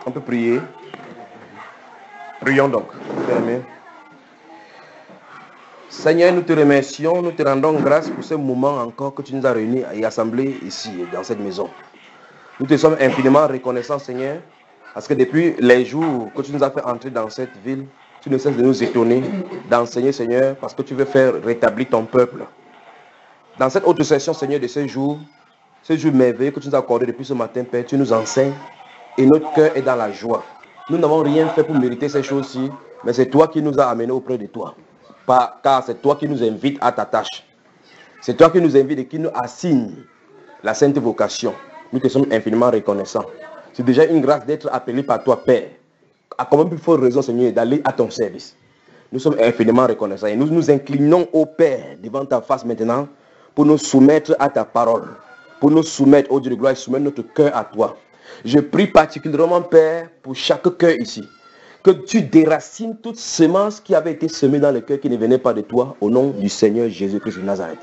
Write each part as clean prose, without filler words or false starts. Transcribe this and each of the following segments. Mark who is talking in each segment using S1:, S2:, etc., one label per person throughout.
S1: On peut prier. Prions donc. Amen. Seigneur, nous te remercions, nous te rendons grâce pour ce moment encore que tu nous as réunis et assemblés ici, dans cette maison. Nous te sommes infiniment reconnaissants, Seigneur, parce que depuis les jours que tu nous as fait entrer dans cette ville, tu ne cesses de nous étonner, d'enseigner, Seigneur, parce que tu veux faire rétablir ton peuple. Dans cette autre session, Seigneur, de ce jour merveilleux que tu nous as accordé depuis ce matin, Père, tu nous enseignes et notre cœur est dans la joie. Nous n'avons rien fait pour mériter ces choses-ci, mais c'est toi qui nous as amenés auprès de toi. Car c'est toi qui nous invites à ta tâche. C'est toi qui nous invites et qui nous assigne la sainte vocation. Nous te sommes infiniment reconnaissants. C'est déjà une grâce d'être appelé par toi, Père. À combien plus forte raison, Seigneur, d'aller à ton service. Nous sommes infiniment reconnaissants. Et nous nous inclinons au Père devant ta face maintenant pour nous soumettre à ta parole. Pour nous soumettre, ô Dieu de gloire, et soumettre notre cœur à toi. Je prie particulièrement, Père, pour chaque cœur ici. Que tu déracines toute semence qui avait été semée dans le cœur qui ne venait pas de toi, au nom du Seigneur Jésus-Christ de Nazareth.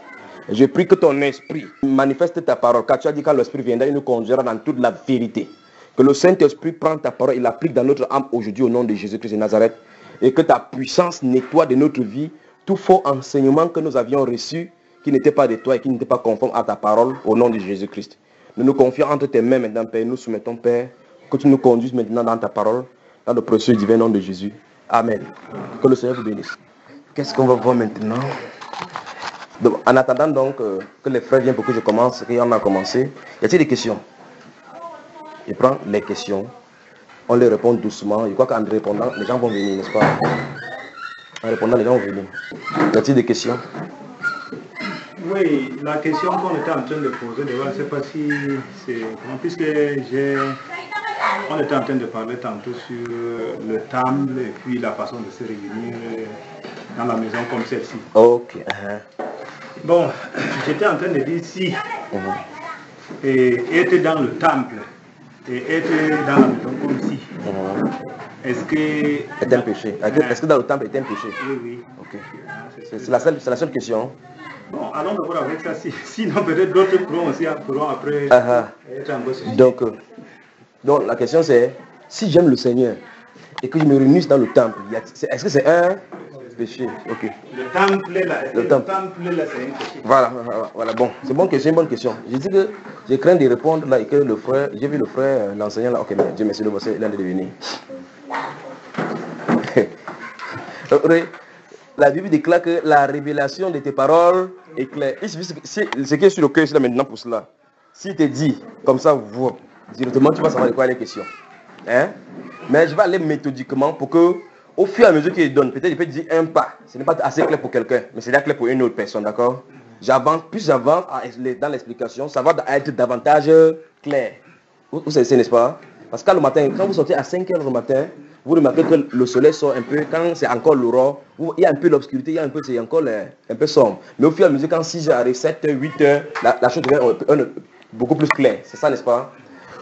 S1: Je prie que ton esprit manifeste ta parole, car tu as dit quand l'esprit viendra, il nous conduira dans toute la vérité. Que le Saint-Esprit prenne ta parole et l'applique dans notre âme aujourd'hui au nom de Jésus-Christ de Nazareth. Et que ta puissance nettoie de notre vie tout faux enseignement que nous avions reçu, qui n'était pas de toi et qui n'était pas conforme à ta parole, au nom de Jésus-Christ. Nous nous confions entre tes mains maintenant, Père. Nous soumettons, Père, que tu nous conduises maintenant dans ta parole. Dans le précieux divin nom de Jésus. Amen. Que le Seigneur vous bénisse. Qu'est-ce qu'on va voir maintenant? Donc, en attendant donc que les frères viennent pour que je commence, qu'on a commencé, y a-t-il des questions? Je prends les questions. On les répond doucement. Je crois qu'en répondant, les gens vont venir, n'est-ce pas? En répondant, les gens vont venir. Y a-t-il des questions?
S2: Oui, la question qu'on était en train de poser, je ne sais pas si c'est... Puisque on était en train de parler tantôt sur le temple et puis la façon de se réunir dans la maison comme celle-ci.
S1: Ok.
S2: Bon, j'étais en train de dire si et être dans le temple et être dans la maison comme si, est-ce que...
S1: C'est un péché. Est-ce que dans le temple est un péché?
S2: Oui, oui.
S1: Ok. C'est la seule question.
S2: Bon, allons d'abord avec ça. Sinon, peut-être d'autres pourront aussi après être en gosse.
S1: Donc la question c'est, si j'aime le Seigneur et que je me réunisse dans le temple, est-ce que c'est un péché? Ok.
S2: Le temple là, c'est un péché.
S1: Voilà, bon, c'est une bonne question. Je dis que je crains de répondre là et que le frère, j'ai vu le frère, l'enseignant là, ok, mais Dieu merci de vous, il a de venir. La Bible déclare que la révélation de tes paroles est claire. Ce qui est sur le cœur, c'est là maintenant pour cela. S'il te dit, comme ça, vous, directement, tu vas savoir de quoi il est question. Hein? Mais je vais aller méthodiquement pour que, au fur et à mesure qu'il donne, peut-être il peut dire un pas. Ce n'est pas assez clair pour quelqu'un, mais c'est clair pour une autre personne, d'accord? Plus j'avance dans l'explication, ça va être davantage clair. Vous savez, n'est-ce pas? Parce que le matin, quand vous sortez à 5 h du matin, vous remarquez que le soleil sort un peu, quand c'est encore l'aurore, il y a un peu l'obscurité, c'est encore un peu sombre. Mais au fur et à mesure, quand 6 h arrive, 7 h, 8 h, la chose devient beaucoup plus claire. C'est ça, n'est-ce pas?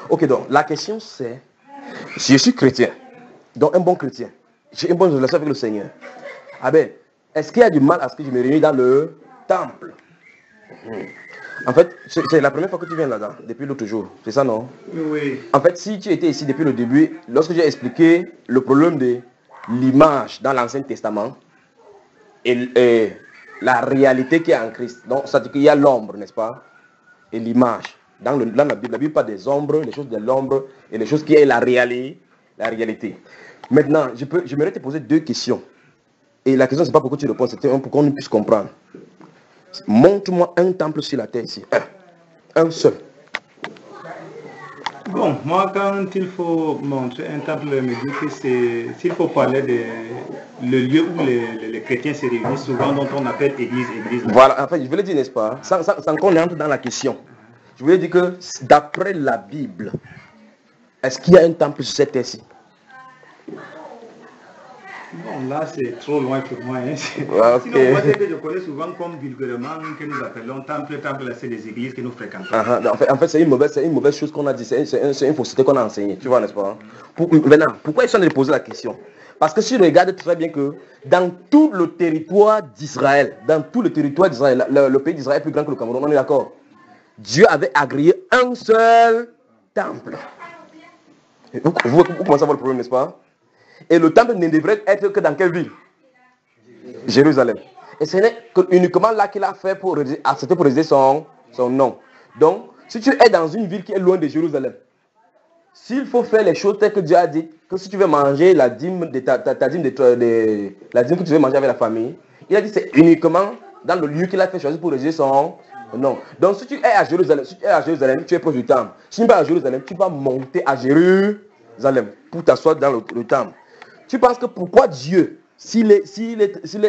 S1: Ok, donc la question c'est, si je suis chrétien, donc un bon chrétien, j'ai une bonne relation avec le Seigneur, ah ben, est-ce qu'il y a du mal à ce que je me réunis dans le temple? En fait, c'est la première fois que tu viens là-dedans, depuis l'autre jour, c'est ça, non?
S2: Oui.
S1: En fait, si tu étais ici depuis le début, lorsque j'ai expliqué le problème de l'image dans l'Ancien Testament et la réalité qui est en Christ, donc ça veut dire qu'il y a l'ombre, n'est-ce pas? Et l'image. Dans la Bible pas des ombres, les choses de l'ombre et les choses qui est la réalité. Maintenant, j'aimerais te poser deux questions. Et la question, c'est pas pourquoi tu réponds, c'est pour qu'on puisse comprendre. Montre-moi un temple sur la terre ici. Un seul.
S2: Bon, moi, quand il faut montrer un temple, je me dis que s'il faut parler le lieu où les chrétiens se réunissent, souvent dont on appelle église.
S1: Voilà, en fait, je voulais dire, n'est-ce pas, sans qu'on entre dans la question. Je voulais dire que d'après la Bible, est-ce qu'il y a un temple sur cette terre-ci?
S2: Bon, là, c'est trop loin pour moi. Hein.
S1: Okay.
S2: Sinon, moi, c'est que je connais souvent comme vulgairement que nous appelons temple, c'est des églises que nous fréquentons.
S1: En fait c'est une mauvaise chose qu'on a dit, c'est une fausseté qu'on a enseignée, tu vois, n'est-ce pas? Maintenant, pourquoi ils sont de poser la question? Parce que si tu regardes très bien que dans tout le territoire d'Israël, le pays d'Israël est plus grand que le Cameroun, on est d'accord? Dieu avait agréé un seul temple. Vous commencez à voir le problème, n'est-ce pas? Et le temple ne devrait être que dans quelle ville? Jérusalem. Et ce n'est uniquement là qu'il a fait pour accepter pour résider son nom. Donc, si tu es dans une ville qui est loin de Jérusalem, s'il faut faire les choses telles que Dieu a dit, que si tu veux manger la dîme de ta dîme la dîme que tu veux manger avec la famille, il a dit c'est uniquement dans le lieu qu'il a fait choisir pour résider son nom. Donc si tu es à Jérusalem, tu es proche du temple. Si tu n'es pas à Jérusalem, tu vas monter à Jérusalem pour t'asseoir dans le temple. Tu penses que pourquoi Dieu, si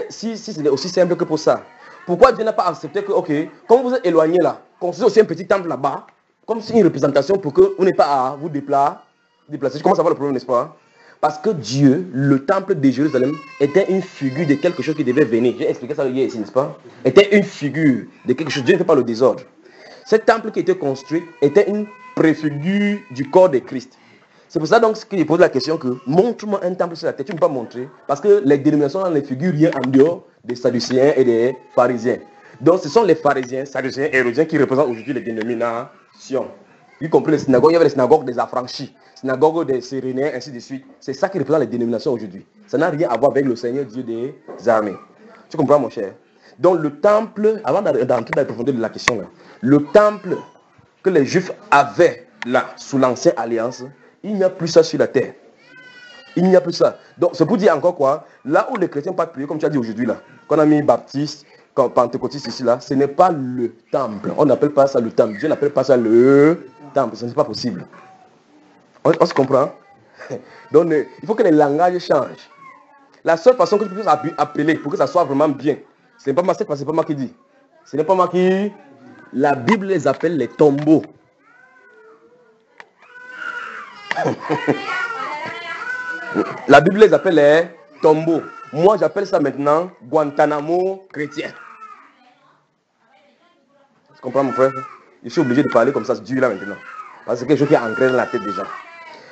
S1: c'est aussi simple que pour ça, pourquoi Dieu n'a pas accepté que, ok, comme vous êtes éloigné là, construisez aussi un petit temple là-bas, comme c'est une représentation pour que vous n'ayez pas à vous déplacer. Tu commences à voir le problème, n'est-ce pas? Parce que Dieu, le temple de Jérusalem, était une figure de quelque chose qui devait venir. J'ai expliqué ça hier ici, n'est-ce pas? Était une figure de quelque chose. Dieu ne fait pas le désordre. Ce temple qui était construit était une préfigure du corps de Christ. C'est pour ça donc qu'il pose la question que montre-moi un temple sur la terre. Tu ne peux pas montrer. Parce que les dénominations ne figurent rien en dehors des Sadducéens et des pharisiens. Donc ce sont les pharisiens, Sadducéens et Hérodiens qui représentent aujourd'hui les dénominations. Y compris les synagogues, il y avait les synagogues des affranchis, synagogues des Cyréniens, ainsi de suite. C'est ça qui représente les dénominations aujourd'hui. Ça n'a rien à voir avec le Seigneur Dieu des armées. Tu comprends, mon cher? Donc le temple, avant d'entrer dans la profondeur de la question, là, le temple que les Juifs avaient là, sous l'ancienne alliance, il n'y a plus ça sur la terre. Il n'y a plus ça. Donc c'est pour dire encore quoi? Là où les chrétiens partent prier, comme tu as dit aujourd'hui, là, qu'on a mis baptiste, pentecôtiste ici, là, ce n'est pas le temple. On n'appelle pas ça le temple. Dieu n'appelle pas ça le temple. Ce n'est pas possible. On se comprend? Donc il faut que les langages changent. La seule façon que tu peux appeler pour que ça soit vraiment bien, ce n'est pas moi, c'est pas moi qui dis. Ce n'est pas moi qui... La Bible les appelle les tombeaux. La Bible les appelle les tombeaux. Moi, j'appelle ça maintenant Guantanamo chrétien. Tu comprends, mon frère? Je suis obligé de parler comme ça, c'est dur là maintenant. Parce que c'est quelque chose qui est ancré dans la tête des gens.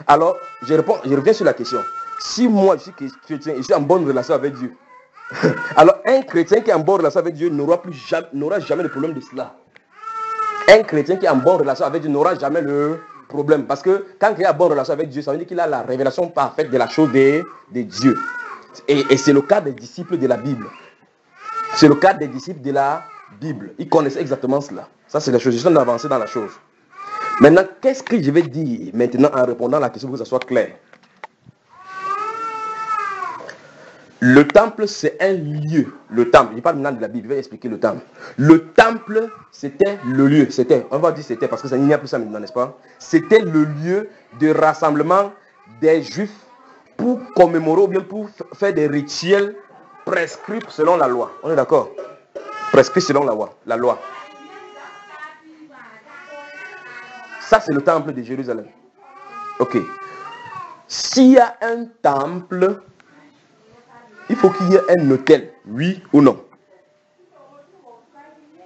S1: Alors, je reviens sur la question. Si moi, je suis chrétien et je suis en bonne relation avec Dieu, alors un chrétien qui est en bonne relation avec Dieu n'aura jamais de problème de cela. Un chrétien qui est en bonne relation avec Dieu n'aura jamais le problème. Parce que quand il est en bonne relation avec Dieu, ça veut dire qu'il a la révélation parfaite de la chose de Dieu. Et c'est le cas des disciples de la Bible. C'est le cas des disciples de la Bible. Ils connaissaient exactement cela. Ça, c'est la chose. Je suis en train d'avancer dans la chose. Maintenant, qu'est-ce que je vais dire maintenant en répondant à la question pour que ça soit clair? Le temple, c'est un lieu. Le temple, je parle maintenant de la Bible, je vais expliquer le temple. Le temple, c'était le lieu. On va dire c'était parce que ça n'y a plus ça maintenant, n'est-ce pas? C'était le lieu de rassemblement des Juifs pour commémorer ou bien pour faire des rituels prescrits selon la loi. On est d'accord? Prescrits selon la loi. Ça, c'est le temple de Jérusalem. Ok. S'il y a un temple, il faut qu'il y ait un autel, oui ou non?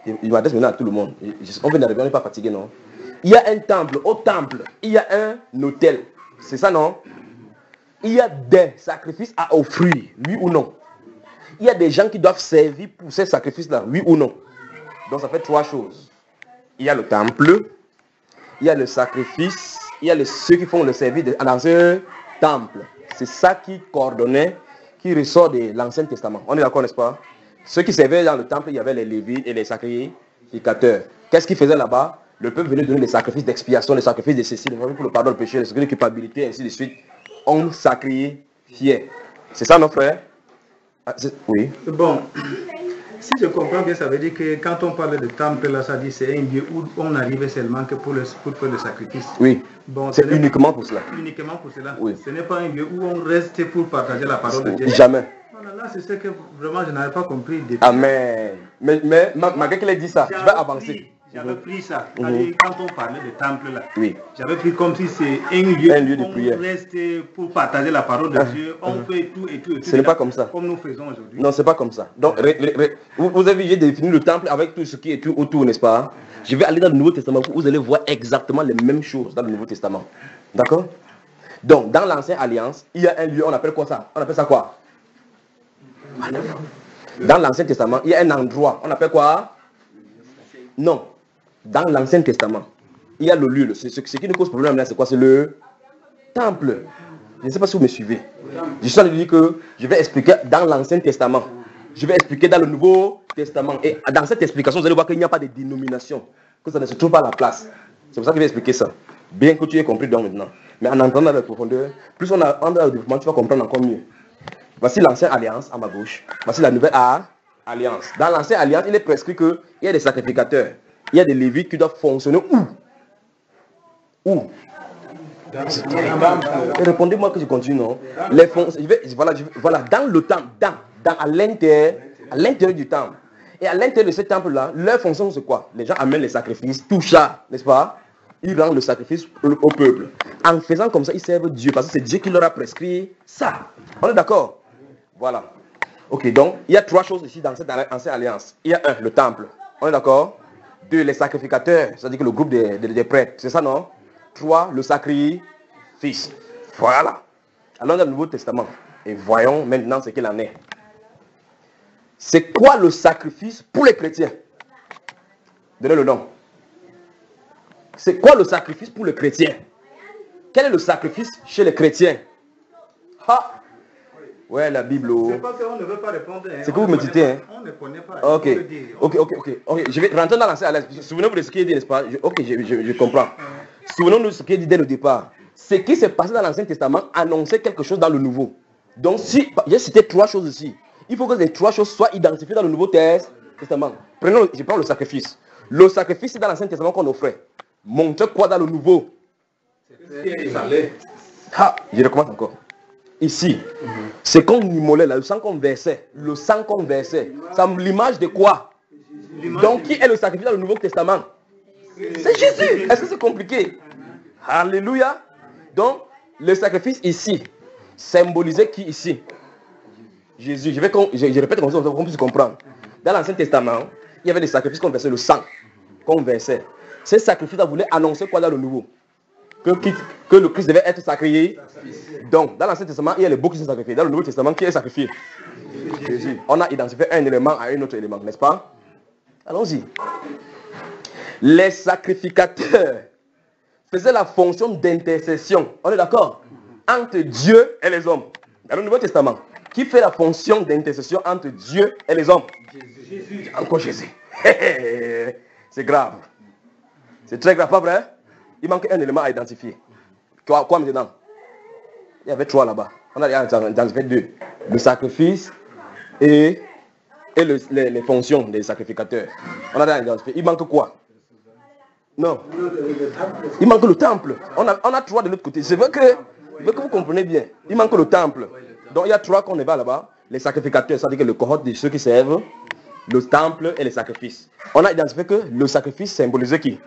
S1: Il m'adresse maintenant à tout le monde. On vient d'arriver, on n'est pas fatigué, non? Il y a un temple, au temple, il y a un autel. C'est ça, non? Il y a des sacrifices à offrir, oui ou non? Il y a des gens qui doivent servir pour ces sacrifices-là, oui ou non? Donc ça fait trois choses. Il y a le temple, il y a le sacrifice, il y a ceux qui font le service dans un temple. C'est ça qui coordonnait, qui ressort de l'Ancien Testament. On est d'accord, n'est-ce pas? Ceux qui servaient dans le temple, il y avait les Lévites et les sacrificateurs. Qu'est-ce qu'ils faisaient là-bas? Le peuple venait donner les sacrifices d'expiation, les sacrifices de ceci, pour le pardon du péché, les sacrifices de culpabilité, ainsi de suite. On sacrifiait. C'est ça, non, frère? Oui.
S2: Bon, si je comprends bien, ça veut dire que quand on parle de temple, là, ça dit c'est un lieu où on arrivait seulement que pour faire le sacrifice.
S1: Oui.
S2: Bon,
S1: c'est uniquement pour cela.
S2: Uniquement pour cela.
S1: Oui.
S2: Ce n'est pas un lieu où on reste pour partager la parole de Dieu.
S1: Jamais.
S2: Là, c'est ce que vraiment je n'avais pas compris. Depuis.
S1: Amen. Mais malgré qu'il ait dit ça, je vais avancer.
S2: J'avais pris ça. Quand on parlait de temple là,
S1: oui.
S2: J'avais pris comme si c'est un lieu
S1: de prière.
S2: On reste pour partager la parole de Dieu. On fait tout et tout.
S1: Ce n'est pas comme ça.
S2: Comme nous faisons aujourd'hui.
S1: Non, c'est pas comme ça. Donc, vous avez déjà défini le temple avec tout ce qui est tout autour, n'est-ce pas? Je vais aller dans le Nouveau Testament où vous allez voir exactement les mêmes choses dans le Nouveau Testament. D'accord? Donc, dans l'Ancienne Alliance, il y a un lieu, on appelle quoi ça? On appelle ça quoi? Dans l'Ancien Testament, il y a un endroit, on appelle quoi? Non. Dans l'Ancien Testament, il y a le lieu. Ce qui nous cause problème là, c'est quoi? C'est le temple. Je ne sais pas si vous me suivez. Je suis en train de dire que je vais expliquer dans l'Ancien Testament. Je vais expliquer dans le Nouveau Testament. Et dans cette explication, vous allez voir qu'il n'y a pas de dénomination. Que ça ne se trouve pas à la place. C'est pour ça que je vais expliquer ça. Bien que tu aies compris donc maintenant. Mais en entendant la profondeur, plus on a dans le développement, tu vas comprendre encore mieux. Voici l'ancienne alliance à ma gauche. Voici la nouvelle alliance. Dans l'ancienne alliance, il est prescrit qu'il y a des sacrificateurs. Il y a des lévites qui doivent fonctionner où? Où? Et répondez-moi que je continue, non? Voilà, dans le temple, à l'intérieur du temple. Et à l'intérieur de ce temple-là, leur fonction c'est quoi? Les gens amènent les sacrifices, tout ça, n'est-ce pas? Ils rendent le sacrifice au peuple. En faisant comme ça, ils servent Dieu, parce que c'est Dieu qui leur a prescrit ça. On est d'accord? Voilà. Ok, donc, il y a 3 choses ici dans cette ancienne alliance. Il y a 1, le temple. On est d'accord? 2, les sacrificateurs, c'est-à-dire que le groupe des prêtres. C'est ça, non? 3, le sacrifice. Voilà. Allons dans le Nouveau Testament. Et voyons maintenant ce qu'il en est. C'est quoi le sacrifice pour les chrétiens? Donnez le nom. C'est quoi le sacrifice pour les chrétiens? Quel est le sacrifice chez les chrétiens? Ha! Ouais, la Bible.
S2: C'est pas qu'on ne veut pas répondre. Hein.
S1: C'est que vous me dites. Hein.
S2: On ne connaît pas.
S1: Ok. Je vais rentrer dans l'ancien alliance. Souvenez-vous de ce qui est dit, n'est-ce pas? Je comprends. Souvenons-nous de ce qui est dit dès le départ. Ce qui s'est passé dans l'Ancien Testament annonçait quelque chose dans le Nouveau. Donc, si j'ai cité 3 choses ici, il faut que les 3 choses soient identifiées dans le Nouveau Testament. Je prends le sacrifice. Le sacrifice, c'est dans l'Ancien Testament qu'on offrait. Montre quoi dans le Nouveau? Je recommence encore. Ici, c'est qu'on immolait, là, le sang qu'on versait. Le sang qu'on versait. C'est l'image de quoi? Donc, qui est le sacrifice dans le Nouveau Testament? C'est Jésus. Est-ce que c'est compliqué? Alléluia. Donc, le sacrifice ici, symbolisait qui ici? Jésus. Je répète comme ça, pour qu'on puisse comprendre. Dans l'Ancien Testament, il y avait des sacrifices qu'on versait, le sang qu'on versait. Ces sacrifices-là voulaient annoncer quoi dans le Nouveau? Que le Christ devait être sacrifié. Donc, dans l'Ancien Testament, il y a les boucs qui sont sacrifiés. Dans le Nouveau Testament, qui est sacrifié? Jésus. On a identifié un élément à un autre élément, n'est-ce pas? Allons-y. Les sacrificateurs faisaient la fonction d'intercession. On est d'accord? Entre Dieu et les hommes. Dans le Nouveau Testament, qui fait la fonction d'intercession entre Dieu et les hommes? Jésus. Encore Jésus. C'est grave. C'est très grave, pas vrai? Il manque un élément à identifier. Quoi maintenant? Il y avait 3 là-bas. On a identifié 2. Le sacrifice et les fonctions des sacrificateurs. On a identifié. Il manque quoi? Non. Il manque le temple. On a 3 de l'autre côté. Je veux que vous compreniez bien. Il manque le temple. Donc il y a 3 qu'on évoque là-bas. Les sacrificateurs, c'est-à-dire que le cohorte de ceux qui servent, le temple et les sacrifices. On a identifié que le sacrifice symbolisait qui?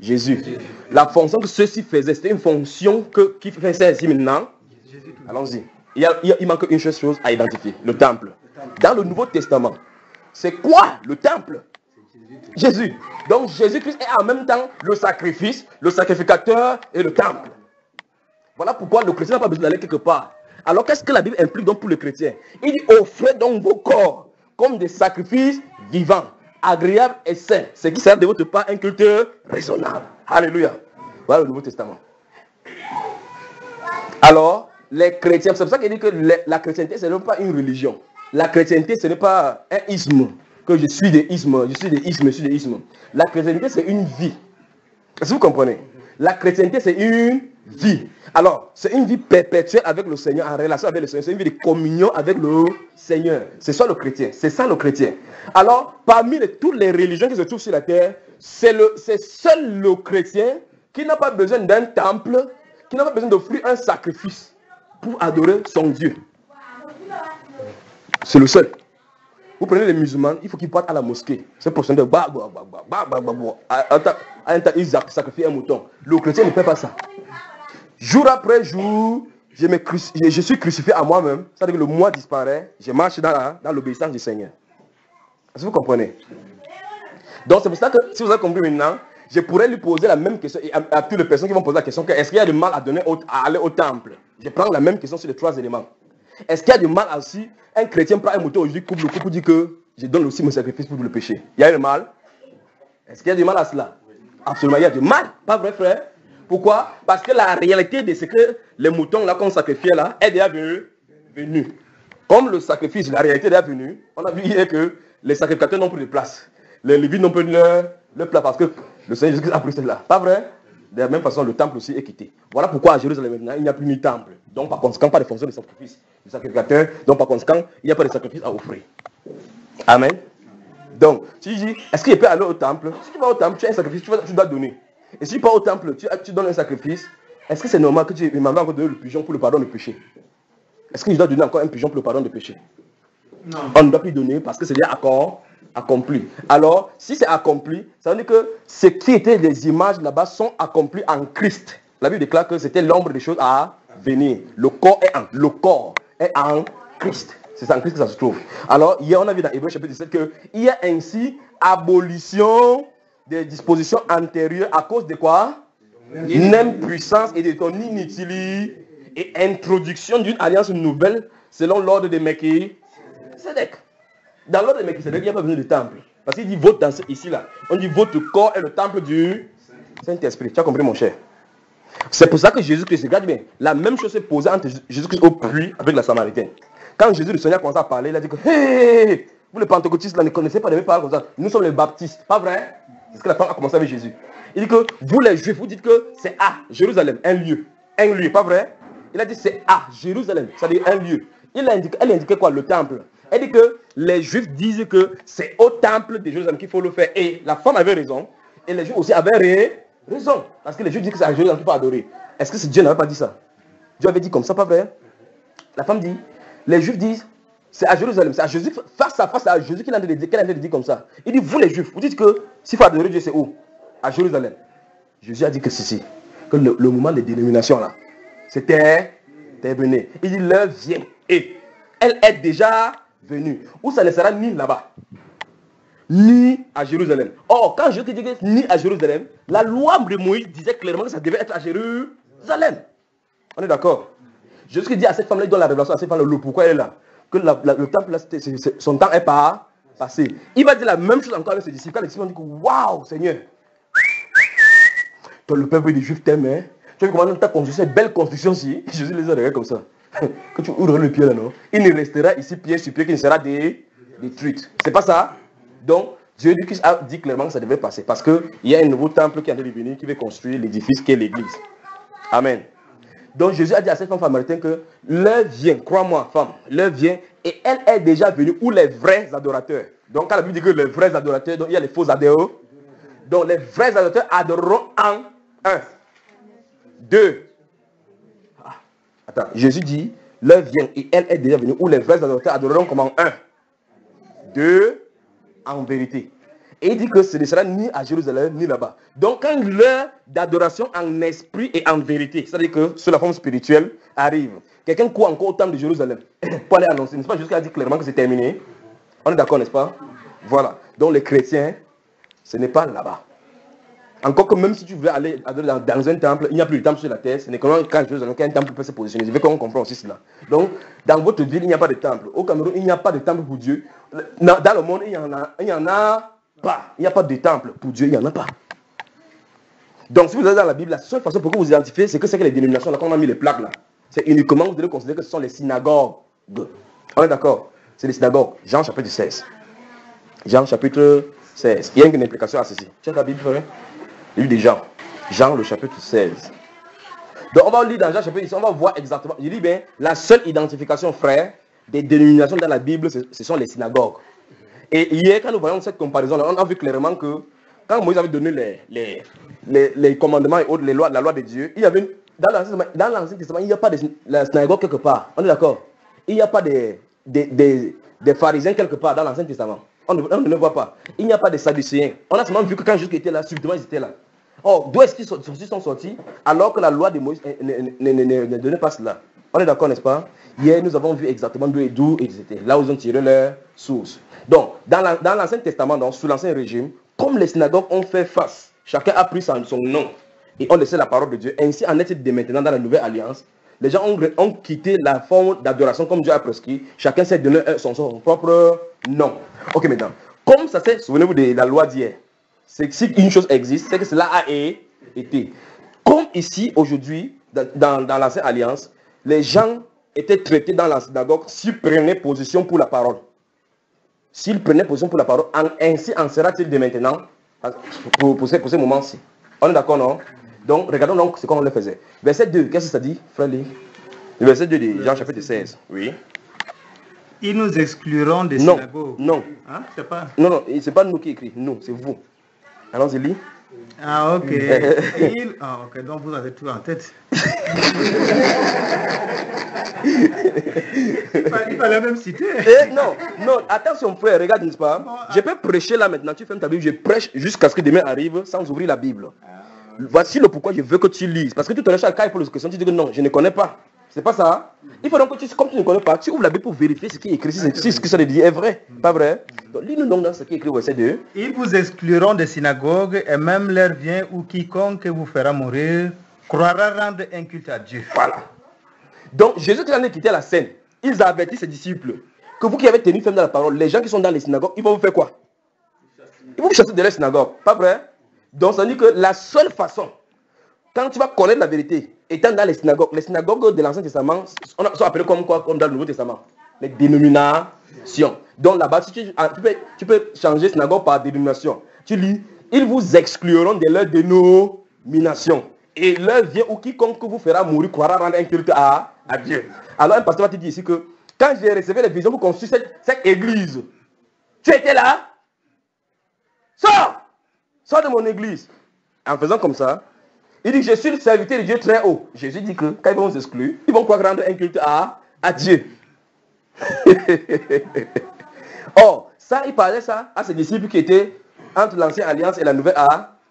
S1: Jésus. La fonction que ceux-ci faisaient, c'était une fonction qui faisait ici maintenant. Allons-y. Il manque une chose à identifier, le temple. Dans le Nouveau Testament, c'est quoi le temple? Jésus. Donc Jésus-Christ est en même temps le sacrifice, le sacrificateur et le temple. Voilà pourquoi le chrétien n'a pas besoin d'aller quelque part. Alors qu'est-ce que la Bible implique donc pour le chrétien? Il dit offrez donc vos corps comme des sacrifices vivants, agréables et saints. Ce qui sert de votre part un culte raisonnable. Alléluia. Voilà le Nouveau Testament. Alors, les chrétiens, c'est pour ça qu'il dit que la chrétienté, ce n'est pas une religion. La chrétienté, ce n'est pas un isme. Que je suis des ismes, je suis des ismes. La chrétienté, c'est une vie. Est-ce que vous comprenez? La chrétienté, c'est une vie. Alors, c'est une vie perpétuelle avec le Seigneur, en relation avec le Seigneur. C'est une vie de communion avec le Seigneur. C'est ça le chrétien. C'est ça le chrétien. Alors, parmi toutes les religions qui se trouvent sur la terre, c'est seul le chrétien qui n'a pas besoin d'un temple, qui n'a pas besoin d'offrir un sacrifice pour adorer son Dieu. C'est le seul. Vous prenez les musulmans, il faut qu'ils partent à la mosquée. C'est pour ça que ils sacrifient un mouton. Le chrétien ne fait pas ça. Jour après jour, je suis crucifié à moi-même. C'est-à-dire que le moi disparaît. Je marche dans l'obéissance du Seigneur. Est-ce que vous comprenez? Donc c'est pour ça que, si vous avez compris maintenant, je pourrais lui poser la même question à toutes les personnes qui vont poser la question est-ce qu'il y a du mal à aller au temple? Je prends la même question sur les 3 éléments. Est-ce qu'il y a du mal aussi? Un chrétien prend un mouton aujourd'hui, coupe le coupe, dit que je donne aussi mon sacrifice pour le péché. Il y a du mal? Est-ce qu'il y a du mal à cela? Absolument, il y a du mal. Pas vrai, frère? Pourquoi? Parce que la réalité de ce que les moutons là qu'on sacrifiait là est déjà venu. Comme le sacrifice, la réalité est déjà venue, on a vu hier que les sacrificateurs n'ont plus de place. Les Lévites n'ont plus leur place parce que le Seigneur Jésus-Christ a pris cela. Pas vrai? De la même façon, le temple aussi est quitté. Voilà pourquoi à Jérusalem maintenant, il n'y a plus ni temple. Donc par conséquent, pas de fonction de sacrifice du sacrificateur. Donc par conséquent, il n'y a pas de sacrifice à offrir. Amen. Donc, tu dis, est-ce qu'il peut aller au temple? Si tu vas au temple, tu as un sacrifice, tu dois donner. Et si tu vas au temple, tu donnes un sacrifice, est-ce que c'est normal que tu m'envoies encore donner le pigeon pour le pardon de péché? Est-ce que je dois donner encore un pigeon pour le pardon de péché? Non. On ne doit plus donner parce que c'est déjà accompli. Alors, si c'est accompli, ça veut dire que ce qui étaient les images là-bas sont accomplies en Christ. La Bible déclare que c'était l'ombre des choses à venir. Le corps est en Christ. C'est en Christ que ça se trouve. Alors, hier, on a vu dans Hébreux chapitre 17 qu'il y a ainsi abolition des dispositions antérieures à cause de quoi? Une impuissance et de ton inutilité et introduction d'une alliance nouvelle selon l'ordre de Melchisédek. Dans l'ordre de Melchisédek, il n'y a pas besoin de temple. Parce qu'il dit votre dans ici là. On dit votre corps est le temple du Saint-Esprit. Tu as compris mon cher? C'est pour ça que Jésus-Christ, regarde bien, la même chose s'est posée entre Jésus-Christ au puits avec la Samaritaine. Quand Jésus le Seigneur a commencé à parler, il a dit que hey, vous les pentecôtistes là ne connaissez pas les mêmes paroles comme ça. Nous sommes les baptistes, pas vrai? C'est ce que la femme a commencé avec Jésus. Il dit que vous les juifs, vous dites que c'est à Jérusalem, un lieu, pas vrai? Il a dit c'est à Jérusalem, c'est-à-dire un lieu. Elle a indiqué quoi? Le temple. Elle dit que les juifs disent que c'est au temple de Jérusalem qu'il faut le faire. Et la femme avait raison. Et les juifs aussi avaient raison. Parce que les juifs disent que c'est à Jérusalem qu'il faut adorer. Est-ce que Dieu n'avait pas dit ça? Dieu avait dit comme ça, pas vrai? La femme dit, les juifs disent, c'est à Jérusalem, c'est à Jésus, face à face à Jésus qu'elle a dit comme ça. Il dit, vous les juifs, vous dites que s'il faut adorer Dieu, c'est où? À Jérusalem. Jésus a dit que ceci, que le moment des dénominations là, c'était terminé. Il dit, l'heure vient et elle est déjà venue. Où ça ne sera ni là-bas, ni à Jérusalem. Or, quand je te dis que ni à Jérusalem, la loi de Moïse disait clairement que ça devait être à Jérusalem. On est d'accord? Jésus dit à cette femme-là, il donne la révélation à cette femme-là, pourquoi elle est là. Que le temple, là, son temps est pas passé. Il va dire la même chose encore avec ses disciples. Quand les disciples ont dit que waouh, Seigneur, toi, le peuple des Juifs t'aime, hein? Tu as vu comment tu as construit cette belle construction-ci? Jésus les a regardés comme ça. Quand tu ouvres le pied là, non? Il ne restera ici pied sur pied qui ne sera détruit. C'est pas ça? Donc, Dieu a dit clairement que ça devait passer. Parce qu'il y a un nouveau temple qui est en train de venir, qui veut construire l'édifice qui est l'église. Amen. Donc Jésus a dit à cette femme samaritaine que l'heure vient, crois-moi femme, l'heure vient et elle est déjà venue où les vrais adorateurs. Donc quand la Bible dit que les vrais adorateurs, donc il y a les faux adorateurs. Donc les vrais adorateurs adoreront en 1, 2. Attends, Jésus dit l'heure vient et elle est déjà venue où les vrais adorateurs adoreront comme en 1, 2, en vérité. Et il dit que ce ne sera ni à Jérusalem, ni là-bas. Donc, quand l'heure d'adoration en esprit et en vérité, c'est-à-dire que sur la forme spirituelle, arrive, quelqu'un court encore au temple de Jérusalem pour aller annoncer. N'est-ce pas Jésus qui a dit clairement que c'est terminé? On est d'accord, n'est-ce pas? Voilà. Donc, les chrétiens, ce n'est pas là-bas. Encore que même si tu veux aller dans un temple, il n'y a plus de temple sur la terre. Ce n'est que quand Jérusalem, qu'un temple peut se positionner. Je veux qu'on comprenne aussi cela. Donc, dans votre ville, il n'y a pas de temple. Au Cameroun, il n'y a pas de temple pour Dieu. Dans le monde, il y en a pas. Il n'y a pas de temple pour Dieu, il n'y en a pas. Donc si vous allez dans la Bible, la seule façon pour que vous identifiez, c'est que c'est que les dénominations, là, quand on a mis les plaques là, c'est uniquement, vous devez considérer que ce sont les synagogues. On est d'accord? C'est les synagogues. Jean chapitre 16. Jean chapitre 16. Il y a une implication à ceci. Tu as la Bible, frère? Le livre de Jean. Jean le chapitre 16. Donc on va lire dans Jean chapitre 16, on va voir exactement. Je dis bien, la seule identification, frère, des dénominations dans la Bible, ce sont les synagogues. Et hier, quand nous voyons cette comparaison-là, on a vu clairement que quand Moïse avait donné les commandements et autres, la loi de Dieu, il y avait dans l'Ancien Testament, il n'y a pas de la synagogue quelque part. On est d'accord? Il n'y a pas des pharisiens quelque part dans l'Ancien Testament. On ne le voit pas. Il n'y a pas de sadducéens. On a seulement vu que quand Jésus était là, subitement ils étaient là. Or, d'où est-ce qu'ils sont sortis alors que la loi de Moïse ne donnait pas cela? On est d'accord, n'est-ce pas? Hier, nous avons vu exactement d'où ils étaient. Là où ils ont tiré leur source. Donc, dans l'Ancien Testament, donc, sous l'Ancien Régime, comme les synagogues ont fait face, chacun a pris son nom et ont laissé la parole de Dieu. Ainsi en est-il dès maintenant dans la Nouvelle Alliance. Les gens ont quitté la forme d'adoration comme Dieu a prescrit. Chacun s'est donné son propre nom. Ok, maintenant. Comme ça, souvenez-vous de la loi d'hier. C'est que si une chose existe, c'est que cela a été. Comme ici, aujourd'hui, dans l'Ancienne Alliance, les gens étaient traités dans la synagogue s'ils prenaient position pour la parole. S'ils prenaient position pour la parole, ainsi en sera-t-il de maintenant, pour ce moment-ci. On est d'accord, non? Donc, regardons donc ce qu'on le faisait. Verset 2, qu'est-ce que ça dit, frère Lee? Le verset 2 de Jean chapitre 16. Oui.
S2: Ils nous excluront des synagogues.
S1: Non.
S2: Hein? C'est pas...
S1: Non, c'est pas nous qui écrit. Nous, c'est vous. Allons-y, lis.
S2: Ah, ok. Ah, ok, donc vous avez tout en tête. Il fallait même citer.
S1: Non, attention frère, regarde, n'est-ce pas? Je peux prêcher là maintenant, tu fermes ta Bible, je prêche jusqu'à ce que demain arrive sans ouvrir la Bible. Voici le pourquoi je veux que tu lises. Parce que tout à l'heure, chaque cas, il pose la question, tu dis que non, je ne connais pas. C'est pas ça. Il faut donc que comme tu ne connais pas, tu ouvres la Bible pour vérifier ce qui est écrit, si ce que ça dit est vrai, pas vrai. Donc lis-nous donc dans ce qui est écrit au verset 2.
S2: Ils vous excluront des synagogues et même l'heure vient où quiconque vous fera mourir croira rendre un culte à Dieu.
S1: Voilà. Donc Jésus qui en est quitté la scène, il a averti ses disciples que vous qui avez tenu ferme dans la parole, les gens qui sont dans les synagogues, ils vont vous faire quoi? Ils vont vous chasser de la synagogue, pas vrai? Donc ça dit que la seule façon, quand tu vas connaître la vérité, étant dans les synagogues de l'Ancien Testament sont appelées comme quoi, comme dans le Nouveau Testament? Les dénominations. Donc là-bas, tu peux changer synagogue par dénomination. Tu lis, ils vous excluront de leur dénomination. Et l'heure vient où quiconque vous fera mourir croira rendre un culte à Dieu. Alors un pasteur va te dire ici que quand j'ai reçu les visions pour construire cette église, tu étais là? Sors de mon église. En faisant comme ça, il dit je suis le serviteur de Dieu très haut. Jésus dit que quand ils vont nous exclure, ils vont croire rendre un culte à Dieu. Or, ça, il parlait ça à ses disciples qui étaient entre l'ancienne alliance et la nouvelle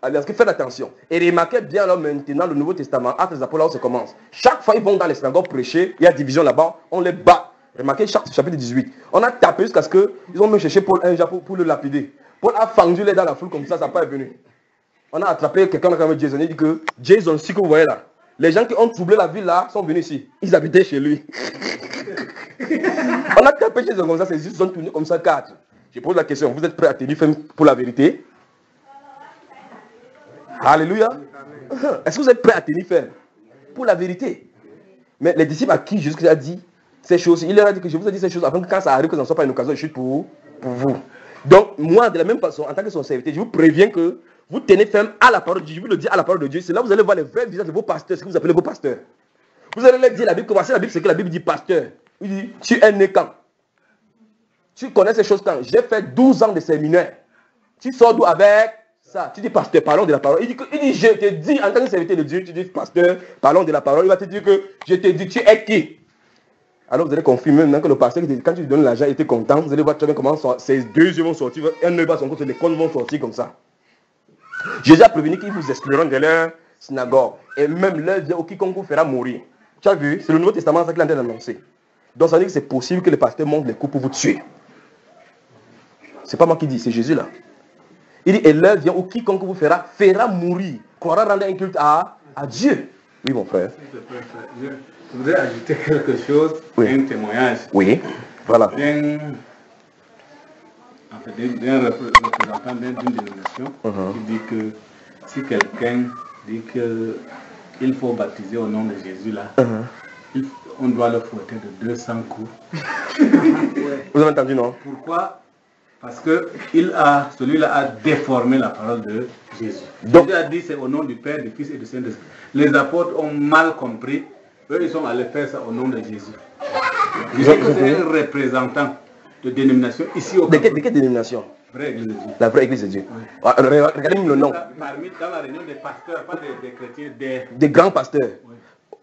S1: alliance. Faites attention. Et remarquez bien là maintenant le Nouveau Testament, entre les apôtres, là où ça commence. Chaque fois ils vont dans les synagogues prêcher, il y a division là-bas, on les bat. Remarquez chapitre 18. On a tapé jusqu'à ce qu'ils ont même cherché Paul un jour pour le lapider. Paul a fendu les dans la foule comme ça n'a pas venu. On a attrapé quelqu'un qui a même Jason. Il dit que Jason, si que vous voyez là, les gens qui ont troublé la ville là sont venus ici. Ils habitaient chez lui. On a tapé Jason comme ça, c'est juste, ils sont tournés comme ça 4. Je pose la question, vous êtes prêts à tenir ferme pour la vérité? Alléluia. Est-ce que vous êtes prêts à tenir ferme pour la vérité? Mais les disciples à qui Jésus a dit ces choses, il leur a dit que je vous ai dit ces choses afin que quand ça arrive, que ça ne soit pas une occasion de chute pour vous. Donc, moi, de la même façon, en tant que son serviteur, je vous préviens que vous tenez ferme à la parole de Dieu. Je vous le dis à la parole de Dieu. C'est là que vous allez voir les vrais visages de vos pasteurs, ce que vous appelez vos pasteurs. Vous allez leur dire la Bible, commencez la Bible, c'est que la Bible dit pasteur. Il dit, tu es né quand? Tu connais ces choses quand? J'ai fait 12 ans de séminaire. Tu sors d'où avec ça? Tu dis pasteur, parlons de la parole. Il dit, je te dis, en tant que serviteur de Dieu, tu dis pasteur, parlons de la parole. Il va te dire que je te dis, tu es qui? Alors vous allez confirmer maintenant que le pasteur, quand tu lui donnes l'argent, il était content. Vous allez voir très bien comment ces deux yeux vont sortir. Un œil va son côté, les cônes vont sortir comme ça. Jésus a prévenu qu'ils vous excluront de leur synagogue. Et même leur vie, quiconque vous fera mourir. Tu as vu? C'est le Nouveau Testament ça qu'il est en train d'annoncer. Donc ça veut dire que c'est possible que le pasteur monte les coups pour vous tuer. C'est pas moi qui dis, c'est Jésus là. Il dit, et l'heure vient où quiconque vous fera mourir, croira rendre un culte à Dieu. Oui, mon frère.
S2: Je voudrais ajouter quelque chose, oui. Un témoignage.
S1: Oui, voilà.
S2: D'un représentant d'une dénomination qui dit que si quelqu'un dit qu'il faut baptiser au nom de Jésus là, on doit le fouetter de 200 coups.
S1: Vous avez entendu, non?
S2: Pourquoi? Parce que celui-là a déformé la parole de Jésus.
S1: Donc,
S2: Jésus a dit c'est au nom du Père, du Fils et du Saint-Esprit. Les apôtres ont mal compris. Eux, ils sont allés faire ça au nom de Jésus. Je sais que c'est un représentant de dénomination ici au Cameroun.
S1: De quelle dénomination?
S2: Vraie Église de Dieu.
S1: La vraie Église de Dieu.
S2: Oui.
S1: Regardez-moi le nom.
S2: Dans la réunion des pasteurs, pas des chrétiens,
S1: des grands pasteurs.
S2: Oui.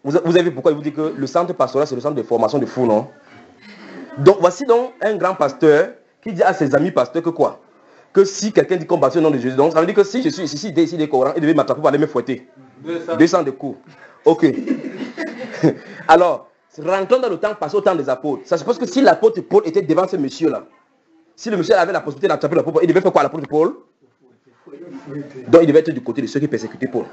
S1: Vous avez vu pourquoi il vous dit que le centre pastoral, c'est le centre de formation de fous, non? Donc, voici donc un grand pasteur qui dit à ses amis pasteurs que quoi? Que si quelqu'un dit qu'on baptise au nom de Jésus, donc ça veut dire que si je suis ici, ici des Corans, il devait m'attraper pour aller me fouetter. 200 de coups. Ok. Alors, rentrons dans le temps passé au temps des apôtres. Ça suppose que si l'apôtre Paul était devant ce monsieur-là, si le monsieur avait la possibilité d'attraper l'apôtre, il devait faire quoi à l'apôtre Paul? Donc il devait être du côté de ceux qui persécutaient Paul.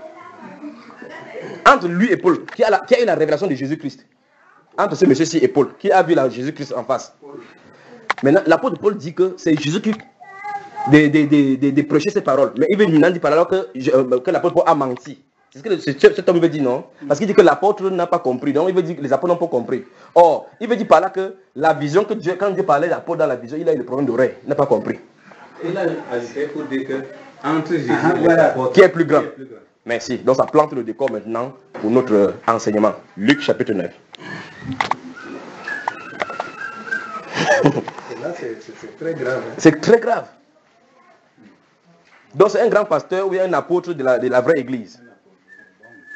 S1: Entre lui et Paul, qui a eu la révélation de Jésus-Christ. Entre ce monsieur-ci et Paul, qui a vu Jésus-Christ en face. Maintenant, l'apôtre Paul dit que c'est Jésus qui de prêcher ses paroles. Mais il veut maintenant dire par alors que l'apôtre Paul a menti. C'est ce que cet homme veut dire, non? Parce qu'il dit que l'apôtre n'a pas compris. Donc il veut dire que les apôtres n'ont pas compris. Or, il veut dire par là que la vision que Dieu, quand Dieu parlait d'apôtre dans la vision, il a eu le problème d'oreille. Il n'a pas compris.
S3: Il a ajouté pour dire que entre Jésus et les apôtres,
S1: qui est plus grand? Merci. Donc ça plante le décor maintenant pour notre enseignement. Luc chapitre 9.
S2: Et là, c'est très grave. Hein.
S1: C'est très grave. Donc c'est un grand pasteur ou un apôtre de la vraie église.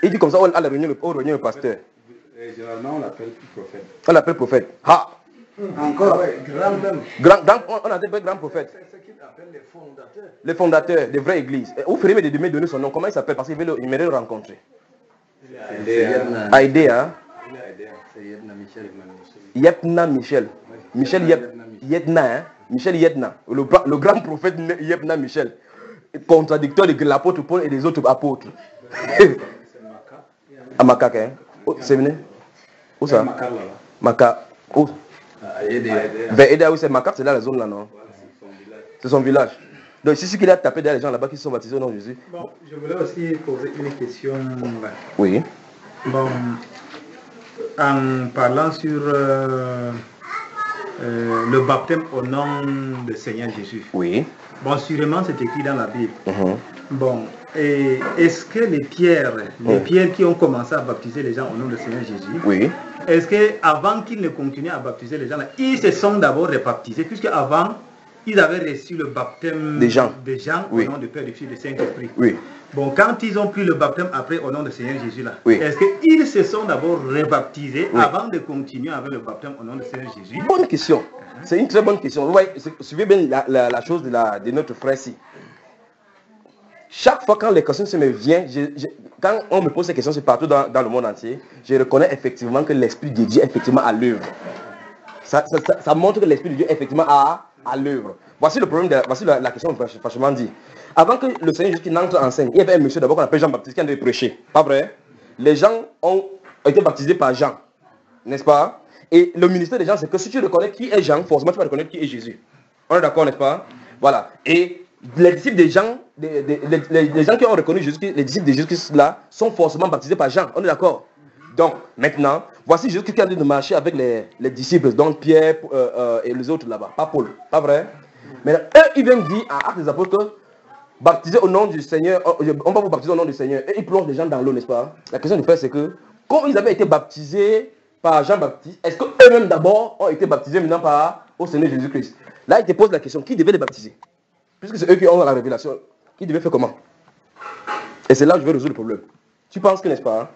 S1: Il dit comme ça à la réunion, le pasteur.
S3: Et généralement, on l'appelle prophète.
S1: On l'appelle prophète. Ah!
S2: Encore, ouais, grand même.
S1: On appelle grand prophète.
S2: C'est ce qu'il appelle les fondateurs.
S1: Les fondateurs des vraies églises. Vous ferez me donner son nom. Comment il s'appelle? Parce qu'il mérite le rencontrer. Aïdéa.
S3: C'est Yedna Michel.
S1: Yepna Michel. Michel Yedna. Hein? Michel Yedna. Le grand prophète Yepna Michel. Contradicteur de l'apôtre Paul et des autres apôtres. À Macaque, hein? C'est venu? Où ça? Macaque. Où? Vers Eda, oui, c'est Macaque, c'est dans la zone là, non? C'est son village. Donc, c'est sûr qu'il a tapé derrière les gens là-bas qui sont baptisés au nom de Jésus.
S2: Bon, je voulais aussi poser une question.
S1: Oui.
S2: Bon, en parlant sur le baptême au nom du Seigneur Jésus.
S1: Oui.
S2: Bon, sûrement c'est écrit dans la Bible. Bon, et est-ce que les pierres qui ont commencé à baptiser les gens au nom du Seigneur Jésus,
S1: oui.
S2: Est-ce qu'avant qu'ils ne continuent à baptiser les gens, là, ils se sont d'abord rebaptisés, puisque avant ils avaient reçu le baptême
S1: des gens
S2: oui. Au nom du Père, du Fils et du Saint-Esprit.
S1: Oui.
S2: Bon, quand ils ont pris le baptême après au nom du Seigneur Jésus, là,
S1: oui.
S2: Est-ce qu'ils se sont d'abord rebaptisés avant de continuer avec le baptême au nom du Seigneur Jésus?
S1: Bonne question. C'est une très bonne question. Vous voyez, suivez bien la chose de notre frère ici. Chaque fois quand les questions se me viennent, quand on me pose ces questions, c'est partout dans le monde entier, je reconnais effectivement que l'Esprit de Dieu est effectivement à l'œuvre. Ça montre que l'Esprit de Dieu est effectivement à l'œuvre. Voici le problème, voici la question franchement dit. Avant que le Seigneur Jésus n'entre en scène, il y avait un monsieur d'abord qu'on appelle Jean-Baptiste qui en devait prêcher. Pas vrai? Les gens ont été baptisés par Jean. N'est-ce pas? Et le ministère des gens, c'est que si tu reconnais qui est Jean, forcément tu vas reconnaître qui est Jésus. On est d'accord, n'est-ce pas? Voilà. Et les disciples des gens, les gens qui ont reconnu Jésus, les disciples de Jésus-Christ là, sont forcément baptisés par Jean. On est d'accord? Donc, maintenant, voici Jésus qui a dit de marcher avec les disciples, donc Pierre et les autres là-bas, pas Paul, pas vrai? Mais eux, ils viennent dire à Actes des Apôtres que baptiser au nom du Seigneur, on va vous baptiser au nom du Seigneur, et ils plongent les gens dans l'eau, n'est-ce pas? La question du frère, c'est que, quand ils avaient été baptisés par Jean-Baptiste, est-ce qu'eux-mêmes d'abord ont été baptisés maintenant au Seigneur Jésus-Christ? Là, il te pose la question, qui devait les baptiser? Puisque c'est eux qui ont la révélation, qui devait faire comment? Et c'est là que je vais résoudre le problème. Tu penses que, n'est-ce pas?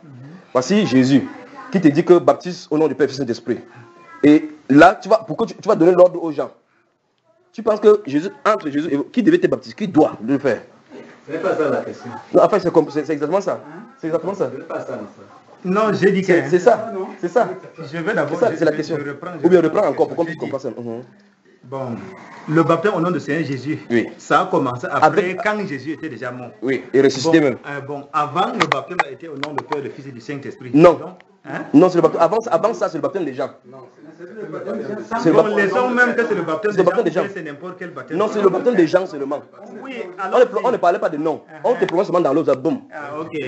S1: Voici Jésus, qui te dit que baptise au nom du Père, Fils et Saint-Esprit. Et là, pourquoi tu vas donner l'ordre aux gens? Tu penses que Jésus, entre Jésus et qui devait te baptiser? Qui doit le faire?
S3: Ce n'est pas ça la question.
S1: Non, enfin, c'est exactement ça. C'est exactement ça.
S3: Ce n'est pas ça,
S2: non, j'ai dit que...
S1: C'est ça. C'est ça.
S2: Je vais d'abord...
S1: C'est la question. Ou bien reprends encore pour qu'on puisse comprendre ça.
S2: Bon, le baptême au nom de Seigneur Jésus, oui. Ça a commencé après quand Jésus était déjà mort.
S1: Oui, et ressuscité même.
S2: Bon, avant le baptême a été au nom du Père, du Fils et du Saint-Esprit.
S1: Non. Non, c'est le baptême. Avant ça, c'est le baptême des gens.
S2: Non, c'est le baptême. Les gens même que c'est le baptême des gens. C'est n'importe quel baptême.
S1: Non, c'est le baptême des gens seulement.
S2: Oui, alors
S1: on ne parlait pas de nom. On te prononce seulement dans l'eau, boum.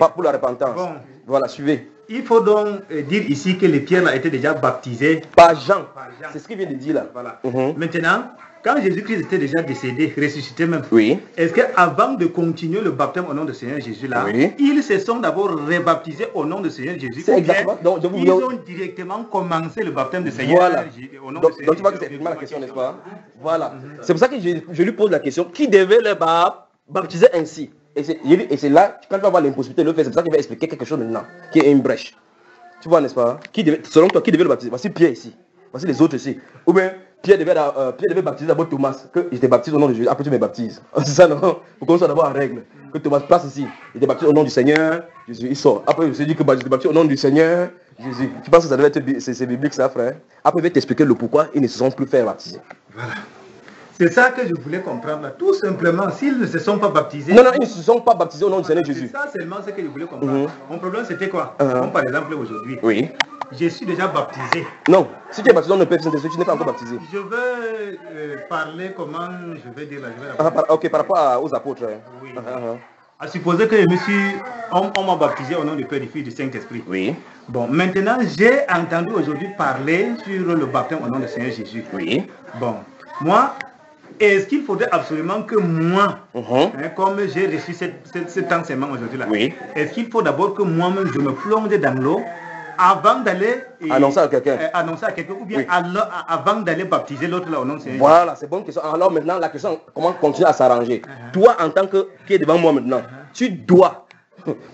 S1: Pas pour la repentance. Bon. Voilà, suivez.
S2: Il faut donc dire ici que les pierres là étaient déjà baptisées
S1: par Jean. C'est ce qu'il vient de dire là.
S2: Voilà. Maintenant, quand Jésus-Christ était déjà décédé, ressuscité même,
S1: oui.
S2: Est-ce qu'avant de continuer le baptême au nom du Seigneur Jésus là, oui. Ils se sont d'abord rebaptisés au nom du Seigneur Jésus?
S1: C'est exactement. Donc,
S2: ils ont directement commencé le baptême du Seigneur au nom du Seigneur.
S1: Donc tu vois que c'est effectivement la question, n'est-ce pas? Voilà. C'est pour ça que je lui pose la question, qui devait le baptiser ainsi? Et c'est là, quand tu vas voir l'impossibilité de le faire, c'est pour ça qu'il va expliquer quelque chose maintenant, qui est une brèche. Tu vois, n'est-ce pas? Selon toi, qui devait le baptiser? Voici Pierre ici. Voici les autres ici. Ou bien, Pierre devait baptiser d'abord Thomas, que je te baptise au nom de Jésus, après tu me baptises. C'est ça, non? Pour qu'on soit d'abord en règle. Que Thomas place ici. Il te baptise au nom du Seigneur, Jésus, il sort. Après, il se dit que je te baptise au nom du Seigneur, Jésus. Tu penses que ça devait être c'est biblique, ça, frère? Après, il va t'expliquer le pourquoi ils ne se sont plus fait baptiser.
S2: Voilà. C'est ça que je voulais comprendre là. Tout simplement, s'ils ne se sont pas baptisés...
S1: Non, ils ne se sont pas baptisés au nom du Seigneur Jésus.
S2: C'est ça seulement ce que je voulais comprendre. Mon problème c'était quoi? Comme par exemple aujourd'hui.
S1: Oui.
S2: Je suis déjà baptisé.
S1: Non, si tu es baptisé dans le Père Saint-Esprit, tu n'es pas encore baptisé.
S2: Je veux parler comment, je vais dire là. Ok,
S1: par rapport aux apôtres.
S2: Oui. À supposer que on m'a baptisé au nom du Père, du Fils et du Saint-Esprit.
S1: Oui.
S2: Bon, maintenant, j'ai entendu aujourd'hui parler sur le baptême au nom du Seigneur Jésus.
S1: Oui.
S2: Bon, moi, est-ce qu'il faudrait absolument que moi, comme j'ai reçu cet enseignement aujourd'hui-là,
S1: oui.
S2: Est-ce qu'il faut d'abord que moi-même je me plonge dans l'eau avant d'aller
S1: annoncer à quelqu'un,
S2: ou bien avant d'aller baptiser l'autre là au nom de Seigneur?
S1: Voilà, c'est bonne question. Alors maintenant, la question, comment continuer à s'arranger? Toi, en tant que qui est devant moi maintenant, tu dois,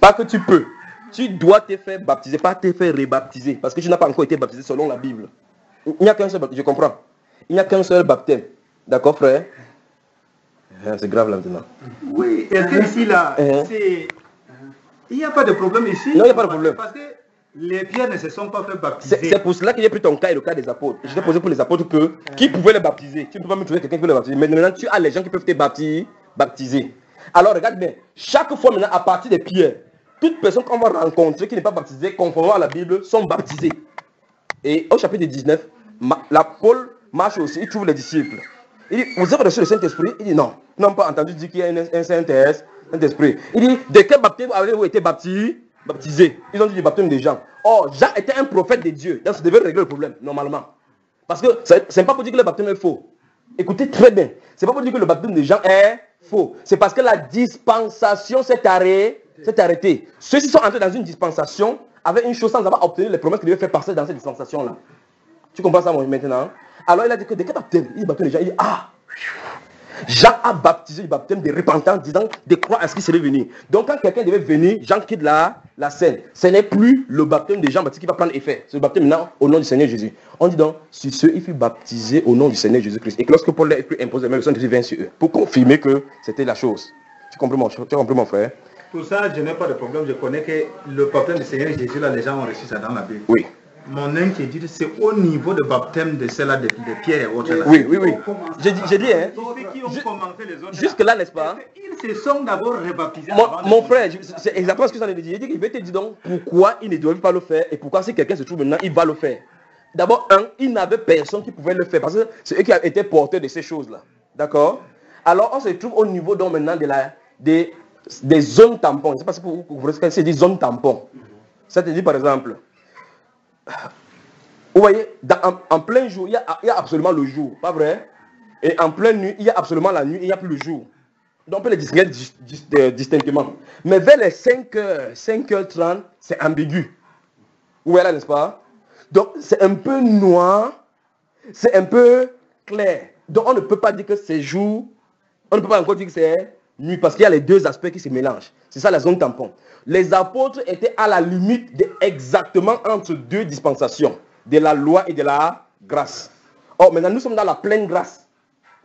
S1: pas que tu peux, tu dois te faire baptiser, pas te faire rebaptiser, parce que tu n'as pas encore été baptisé selon la Bible. Il n'y a qu'un seul baptême, je comprends. Il n'y a qu'un seul baptême. D'accord, frère? C'est grave là maintenant.
S2: Oui, est-ce que ici là, il n'y a pas de problème ici?
S1: Non, il n'y a pas de problème.
S2: Parce que les pierres ne se sont pas fait baptiser.
S1: C'est pour cela qu'il y a pris ton cas et le cas des apôtres. Je t'ai posé pour les apôtres que qui pouvaient les baptiser. Tu ne peux pas me trouver quelqu'un qui peut les baptiser. Mais maintenant, tu as les gens qui peuvent te baptiser. Alors, regarde bien. Chaque fois maintenant, à partir des pierres, toute personne qu'on va rencontrer qui n'est pas baptisée, conformément à la Bible, sont baptisées. Et au chapitre 19, Paul marche aussi, il trouve les disciples. Il dit, vous avez reçu le Saint-Esprit? Il dit, non. Ils n'ont pas entendu dire qu'il y a un Saint-Esprit. Il dit, de quel baptême avez-vous été baptisés? Ils ont dit du baptême des gens. Or, Jean était un prophète de Dieu. Donc, ça devait régler le problème, normalement. Parce que c'est pas pour dire que le baptême est faux. Écoutez très bien. C'est pas pour dire que le baptême des gens est faux. C'est parce que la dispensation s'est arrêtée. Ceux-ci sont entrés dans une dispensation avec une chose sans avoir obtenu les promesses qu'ils devaient faire passer dans cette dispensation-là. Tu comprends ça maintenant? Alors, il a dit que de quel baptême? Il dit baptême des gens. Il dit, Jean a baptisé du baptême de repentance, disant de croire à ce qui serait venu. Donc, quand quelqu'un devait venir, Jean quitte la scène. Ce n'est plus le baptême de Jean-Baptiste qui va prendre effet. C'est le baptême maintenant au nom du Seigneur Jésus. On dit donc, sur ceux, il fut baptisé au nom du Seigneur Jésus-Christ. Et que lorsque Paul a pu imposer la même personne, Jésus vint sur eux pour confirmer que c'était la chose. Tu comprends mon frère?
S2: Pour ça, je n'ai pas de problème. Je connais que le baptême du Seigneur Jésus, là, les gens ont reçu ça dans la Bible.
S1: Oui.
S2: Mon inquiétude, c'est au niveau de baptême de celle-là, de pierre et autres. Là.
S1: Oui. J'ai dit, hein.
S2: Ceux qui ont commencé les autres.
S1: Jusque-là, n'est-ce pas?
S2: Ils se sont d'abord rebaptisés.
S1: Mon frère, c'est exactement ce que j'en ai dit. Il va te dire donc pourquoi il ne doit pas le faire et pourquoi si quelqu'un se trouve maintenant, il va le faire. D'abord, il n'avait personne qui pouvait le faire parce que c'est eux qui étaient porteurs de ces choses-là. D'accord? Alors, on se trouve au niveau donc maintenant des zones tampons. Je ne sais pas si vous voyez ce que c'est des zones tampons. Ça te dit par exemple. Vous voyez, en plein jour, il y a absolument le jour, pas vrai? Et en pleine nuit, il y a absolument la nuit, il n'y a plus le jour. Donc on peut les distinguer distinctement. Mais vers les 5h, 5h30, c'est ambigu. Vous voyez là, n'est-ce pas? Donc c'est un peu noir, c'est un peu clair. Donc on ne peut pas dire que c'est jour, on ne peut pas encore dire que c'est nuit, parce qu'il y a les deux aspects qui se mélangent. C'est ça la zone tampon. Les apôtres étaient à la limite exactement entre deux dispensations, de la loi et de la grâce. Or, maintenant, nous sommes dans la pleine grâce.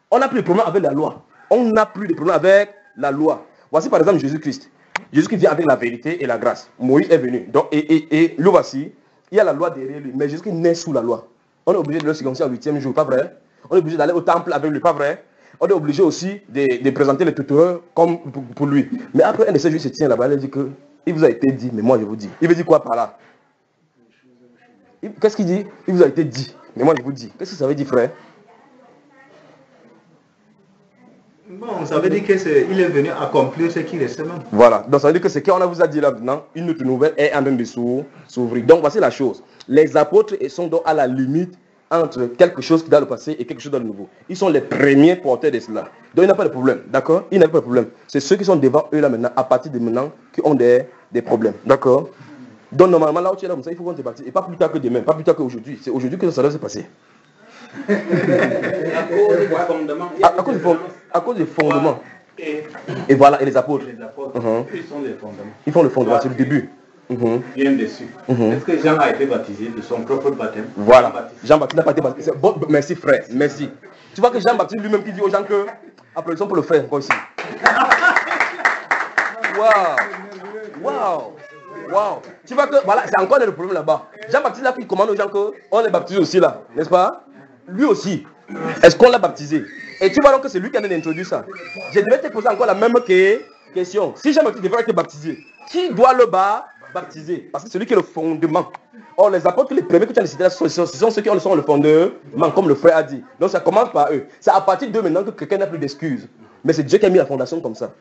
S1: On n'a plus de problème avec la loi. On n'a plus de problème avec la loi. Voici par exemple Jésus-Christ. Jésus-Christ vient avec la vérité et la grâce. Moïse est venu. Donc, et le voici. Il y a la loi derrière lui. Mais Jésus-Christ naît sous la loi. On est obligé de le circoncire au 8e jour, pas vrai? On est obligé d'aller au temple avec lui, pas vrai? On est obligé aussi de présenter les tuteurs comme pour lui. Mais après, un de ces jours, il se tient là-bas, il dit que il vous a été dit, mais moi je vous dis. Il veut dire quoi par là? Qu'est-ce qu'il dit? Il vous a été dit, mais moi je vous dis. Qu'est-ce que ça veut dire, frère?
S2: Bon, ça veut dire qu'il est venu accomplir ce qu'il est seulement.
S1: Voilà, donc ça veut dire que ce qu'on vous a dit là maintenant, une autre nouvelle est en train de s'ouvrir. Donc voici la chose. Les apôtres sont donc à la limite entre quelque chose qui est dans le passé et quelque chose dans le nouveau. Ils sont les premiers porteurs de cela. Donc il n'y a pas de problème, d'accord? Il n'y a pas de problème. C'est ceux qui sont devant eux là maintenant, à partir de maintenant, qui ont des problèmes, d'accord? Donc normalement là où tu es là, il faut qu'on te baptise. Et pas plus tard que demain, pas plus tard qu'aujourd'hui. C'est aujourd'hui que ça doit se passer. À cause des fondements. Et voilà, et les apôtres.
S3: Ils sont les fondements.
S1: Ils font le fondement, c'est le début.
S3: Bien dessus. Est-ce que Jean a été baptisé de son propre baptême?
S1: Voilà. Jean-Baptiste n'a pas été baptisé. Bon, merci frère, merci. Tu vois que Jean-Baptiste lui-même qui dit aux gens que applaudissons pour le frère encore ici. Waouh. Tu vois que voilà, c'est encore le problème là-bas. Jean-Baptiste là qui commande aux gens qu'on les baptise aussi là, n'est-ce pas? Lui aussi. Est-ce qu'on l'a baptisé? Et tu vois donc que c'est lui qui a introduit ça. Je devais te poser encore la même question. Si Jean-Baptiste devrait être baptisé, qui doit le baptiser? Parce que c'est lui qui est le fondement. Or, les apôtres, les premiers que tu as cités, ce sont ceux qui sont le fondement, comme le frère a dit. Donc, ça commence par eux. C'est à partir d'eux maintenant que quelqu'un n'a plus d'excuses. Mais c'est Dieu qui a mis la fondation comme ça.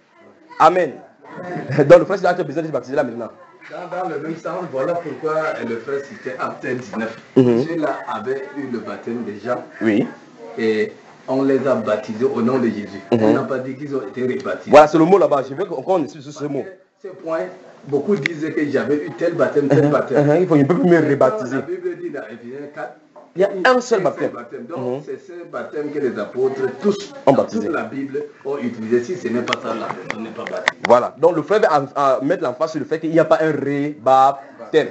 S1: Amen. Donc le frère Sylvain a besoin d'être baptisé là maintenant.
S4: Dans le même sens, voilà pourquoi le frère citait Acte 19. Ceux-là avaient eu le baptême déjà.
S1: Oui.
S4: Et on les a baptisés au nom de Jésus. On n'a pas dit qu'ils ont été rebaptisés.
S1: Voilà, c'est le mot là-bas. Je veux qu'on insiste sur ce mot.
S4: Ce point, beaucoup disaient que j'avais eu tel baptême, tel baptême.
S1: Il faut un peu plus me rebaptiser.
S4: La Bible dit dans Éphésiens 4.
S1: Il y a un seul baptême.
S4: Donc c'est ce baptême que les apôtres, tous,
S1: ont
S4: dans
S1: baptisé.
S4: toute la Bible, ont utilisé. Si ce n'est pas ça, la personne n'est pas baptisée.
S1: Voilà. Donc le frère va mettre l'emphase sur le fait qu'il n'y a pas un rebaptême.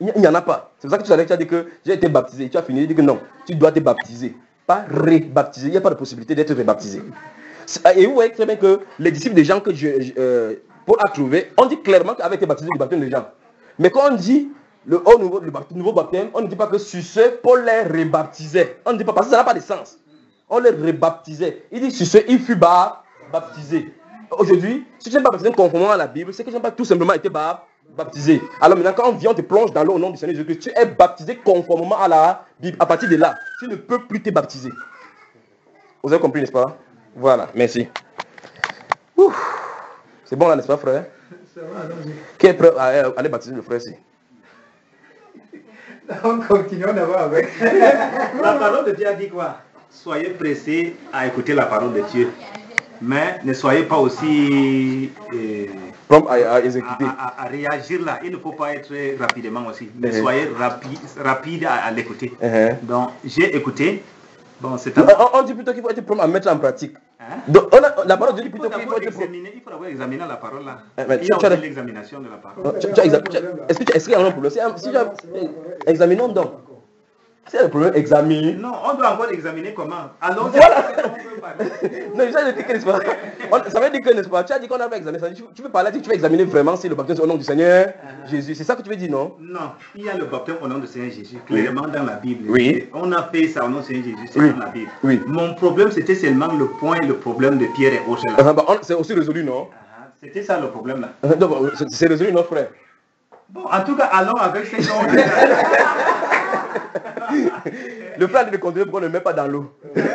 S1: Il n'y en a pas. C'est pour ça que tu as dit que j'ai été baptisé. Tu as fini de dire que non, tu dois te baptiser. Pas rebaptiser. Il n'y a pas de possibilité d'être rebaptisé. Et vous voyez très bien que les disciples des gens que Paul a trouvé, on dit clairement qu'avec été baptisé du baptême des gens. Mais quand on dit le nouveau baptême, on ne dit pas que sur ce, Paul les rebaptisait. On ne dit pas parce que ça n'a pas de sens. On les rebaptisait. Il dit sur ce, il fut baptisé. Aujourd'hui, si tu n'es pas baptisé conformément à la Bible, c'est que tu n'as pas tout simplement été baptisé. Alors maintenant, quand on vient, on te plonge dans l'eau au nom du Seigneur Jésus-Christ, tu es baptisé conformément à la Bible. À partir de là, tu ne peux plus te baptiser. Vous avez compris, n'est-ce pas? Voilà, merci. C'est bon là, n'est-ce pas, frère?
S2: Ça va, allons-y.
S1: Qui est prêt à aller baptiser le frère ici?
S2: On continue d'abord avec. La parole de Dieu a dit quoi? Soyez pressés à écouter la parole de Dieu. Mais ne soyez pas aussi
S1: prompt à exécuter.
S2: À réagir là. Il ne faut pas être rapidement aussi. Mais soyez rapide à l'écouter. Donc, j'ai écouté. Bon,
S1: on dit plutôt qu'il faut être prompt à mettre en pratique.
S2: Hein?
S1: Donc, la parole de Dieu dit plutôt qu'il faut être prompt.
S2: Il faut d'abord examiner la parole là.
S1: Mais
S2: il y a aussi l'examination de la parole.
S1: Est-ce qu'il y a un problème? Si examinons donc. C'est le problème, examine.
S2: Non, on doit encore examiner comment. Alors,
S1: voilà. Non, ça veut dire que, n'est-ce pas? Ça veut dire que, n'est-ce pas? Tu as dit qu'on a pas examiné ça. Tu veux parler, tu veux examiner vraiment si le baptême c'est au nom du Seigneur Jésus. C'est ça que tu veux dire, non?
S2: Non, il y a le baptême au nom du Seigneur Jésus, clairement dans la Bible.
S1: Oui.
S2: On a fait ça au nom du Seigneur Jésus, c'est dans la Bible.
S1: Oui.
S2: Mon problème, c'était seulement le point, le problème de Pierre et Auche là.
S1: C'est aussi résolu, non?
S2: C'était ça le problème là.
S1: C'est résolu, notre frère.
S2: Bon, en tout cas, allons avec ces gens.
S1: Le frère dit de continuer, pourquoi on ne le met pas dans l'eau?
S5: Il n'y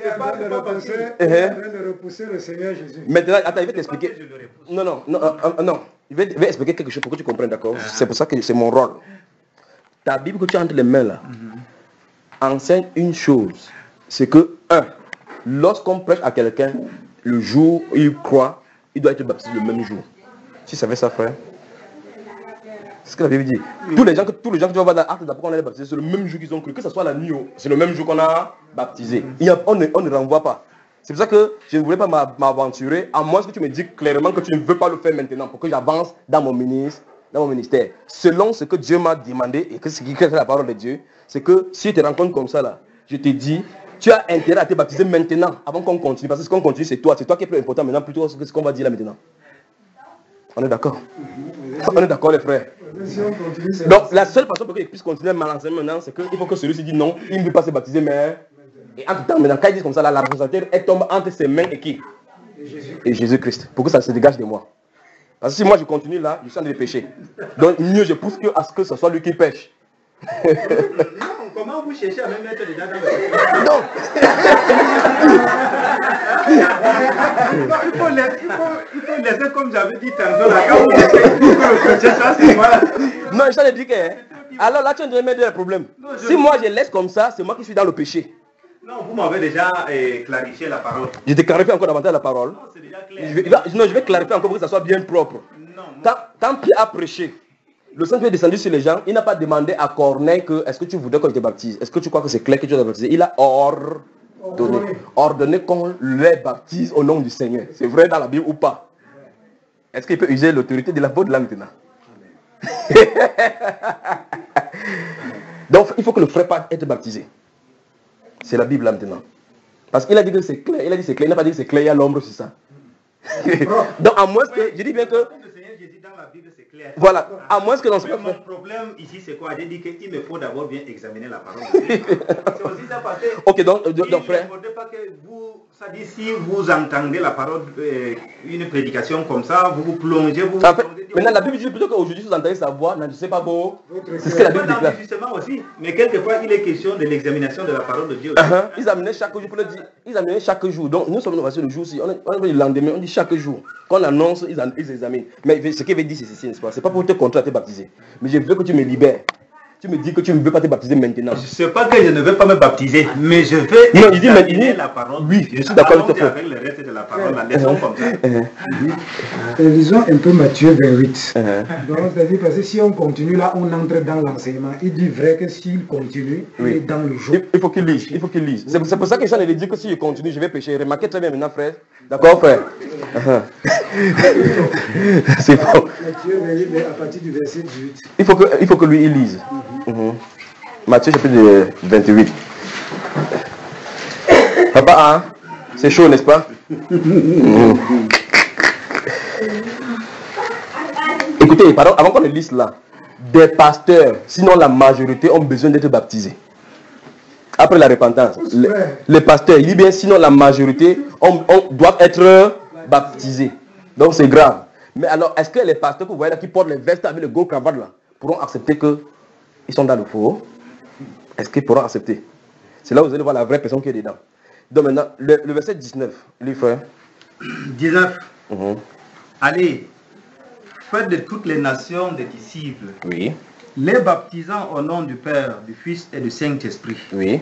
S5: a pas de repousser le Seigneur Jésus.
S1: Maintenant, attends, il va t'expliquer. Non. Il va expliquer quelque chose pour que tu comprennes, d'accord? C'est pour ça que c'est mon rôle. Ta Bible que tu as entre les mains là, enseigne une chose. C'est que, lorsqu'on prêche à quelqu'un, le jour où il croit, il doit être baptisé le même jour. Tu savais ça, frère? C'est ce que la Bible dit. Tous les gens que tu vas voir dans l'acte d'après qu'on a baptisé, c'est le même jour qu'ils ont cru. Que ce soit la nuit, c'est le même jour qu'on a baptisé. On ne renvoie pas. C'est pour ça que je ne voulais pas m'aventurer, à moins que tu me dises clairement que tu ne veux pas le faire maintenant pour que j'avance dans mon ministère. Selon ce que Dieu m'a demandé et que ce qui est la parole de Dieu, c'est que si tu te rends compte comme ça là, je te dis, tu as intérêt à te baptiser maintenant avant qu'on continue. Parce que ce qu'on continue, c'est toi. C'est toi qui es plus important maintenant plutôt que ce qu'on va dire là maintenant. On est d'accord? On est d'accord les frères? Donc la seule façon pour qu'il puisse continuer à m'enseigner maintenant, c'est qu'il faut que celui-ci dise non, il ne veut pas se baptiser, mais... Et en tout temps, maintenant, quand il dit comme ça, la responsabilité, elle tombe entre ses mains et qui? Et Jésus-Christ. Pour que ça se dégage de moi. Parce que si moi je continue là, je suis en train de pécher. Donc mieux je pousse à ce que ce soit lui qui pêche.
S2: Comment vous cherchez à me mettre déjà dans le...
S1: Non.
S2: Il faut laisser comme j'avais dit tantôt là, quand vous laissez ça, c'est voilà.
S1: Non, je t'ai dit que... Alors là, tu es en train de mettre des problèmes. Si moi je laisse comme ça, c'est moi qui suis dans le péché.
S2: Non, vous m'avez déjà clarifié la parole.
S1: Je te clarifie encore davantage la parole.
S2: Non, c'est déjà clair.
S1: Je vais clarifier encore pour que ça soit bien propre.
S2: Non,
S1: quand Pierre a prêché, le Saint-Esprit est descendu sur les gens, il n'a pas demandé à Corneille que est-ce que tu voudrais qu'on te baptise? Est-ce que tu crois que c'est clair que tu dois te baptiser? Il a ordonné qu'on les baptise au nom du Seigneur. C'est vrai dans la Bible ou pas? Est-ce qu'il peut user l'autorité de la faute là maintenant? Donc il faut que le frère parte être baptisé. C'est la Bible là maintenant. Parce qu'il a dit que c'est clair. Il a dit c'est clair. Il n'a pas dit que c'est clair. Il y a l'ombre sur ça. Donc à moins que... Je dis bien que... Voilà, à moins que dans ce cas...
S2: Mon problème ici c'est quoi? J'ai dit qu'il me faut d'abord bien examiner la parole. C'est aussi ça parce que...
S1: Ok, donc frère...
S2: Il ne faudrait pas que vous... Ça dit si vous entendez la parole, une prédication comme ça, vous vous plongez, vous
S1: en fait, Maintenant, la Bible dit plutôt qu'aujourd'hui, vous entendez sa voix, je ne sais pas beau. C'est ce que la Bible
S2: Dans
S1: déclare.
S2: l'enregistrement aussi, mais quelquefois, il est question de l'examination de la parole de Dieu.
S1: Ils amenaient chaque jour, pour le dire, ils amenaient chaque jour. Donc, nous sommes le jour-ci, on est le lendemain, on dit chaque jour. Quand on annonce, ils examinent. Mais ce qu'il veut dire, c'est ceci, n'est-ce pas? C'est pas pour te contraindre à te baptiser. Mais je veux que tu me libères. Tu me dis que tu ne veux pas te baptiser maintenant.
S2: Je ne sais pas que je ne veux pas me baptiser, mais je veux examiner la parole.
S1: Oui, je suis d'accord avec toi.
S2: Avec le reste de la parole, la leçon comme ça.
S5: Lisons un peu Matthieu 28. Donc, c'est-à-dire, parce que si on continue là, on entre dans l'enseignement. Il dit vrai que s'il continue, il est dans le jour.
S1: Il faut qu'il lise, il faut qu'il lise. C'est pour ça que Jean allait dire que si je continue, je vais pécher. Remarquez très bien maintenant, frère. D'accord, frère? C'est bon.
S5: Matthieu 28, à partir du verset 18.
S1: Il faut que lui, il lise. Matthieu chapitre 28. Papa, hein? C'est chaud, n'est-ce pas? Écoutez, pardon, avant qu'on le lise là, des pasteurs, sinon la majorité, ont besoin d'être baptisés. Après la repentance, les pasteurs, il dit bien, sinon la majorité, doivent être baptisés. Donc c'est grave. Mais alors, est-ce que les pasteurs que vous voyez là, qui portent les vestes avec le gros cravate là, pourront accepter qu'ils sont dans le faux? Est-ce qu'ils pourront accepter? C'est là où vous allez voir la vraie personne qui est dedans. Donc maintenant, le verset 19, lui frère.
S2: 19. Allez, faites de toutes les nations des disciples.
S1: Oui.
S2: Les baptisant au nom du Père, du Fils et du Saint-Esprit.
S1: Oui.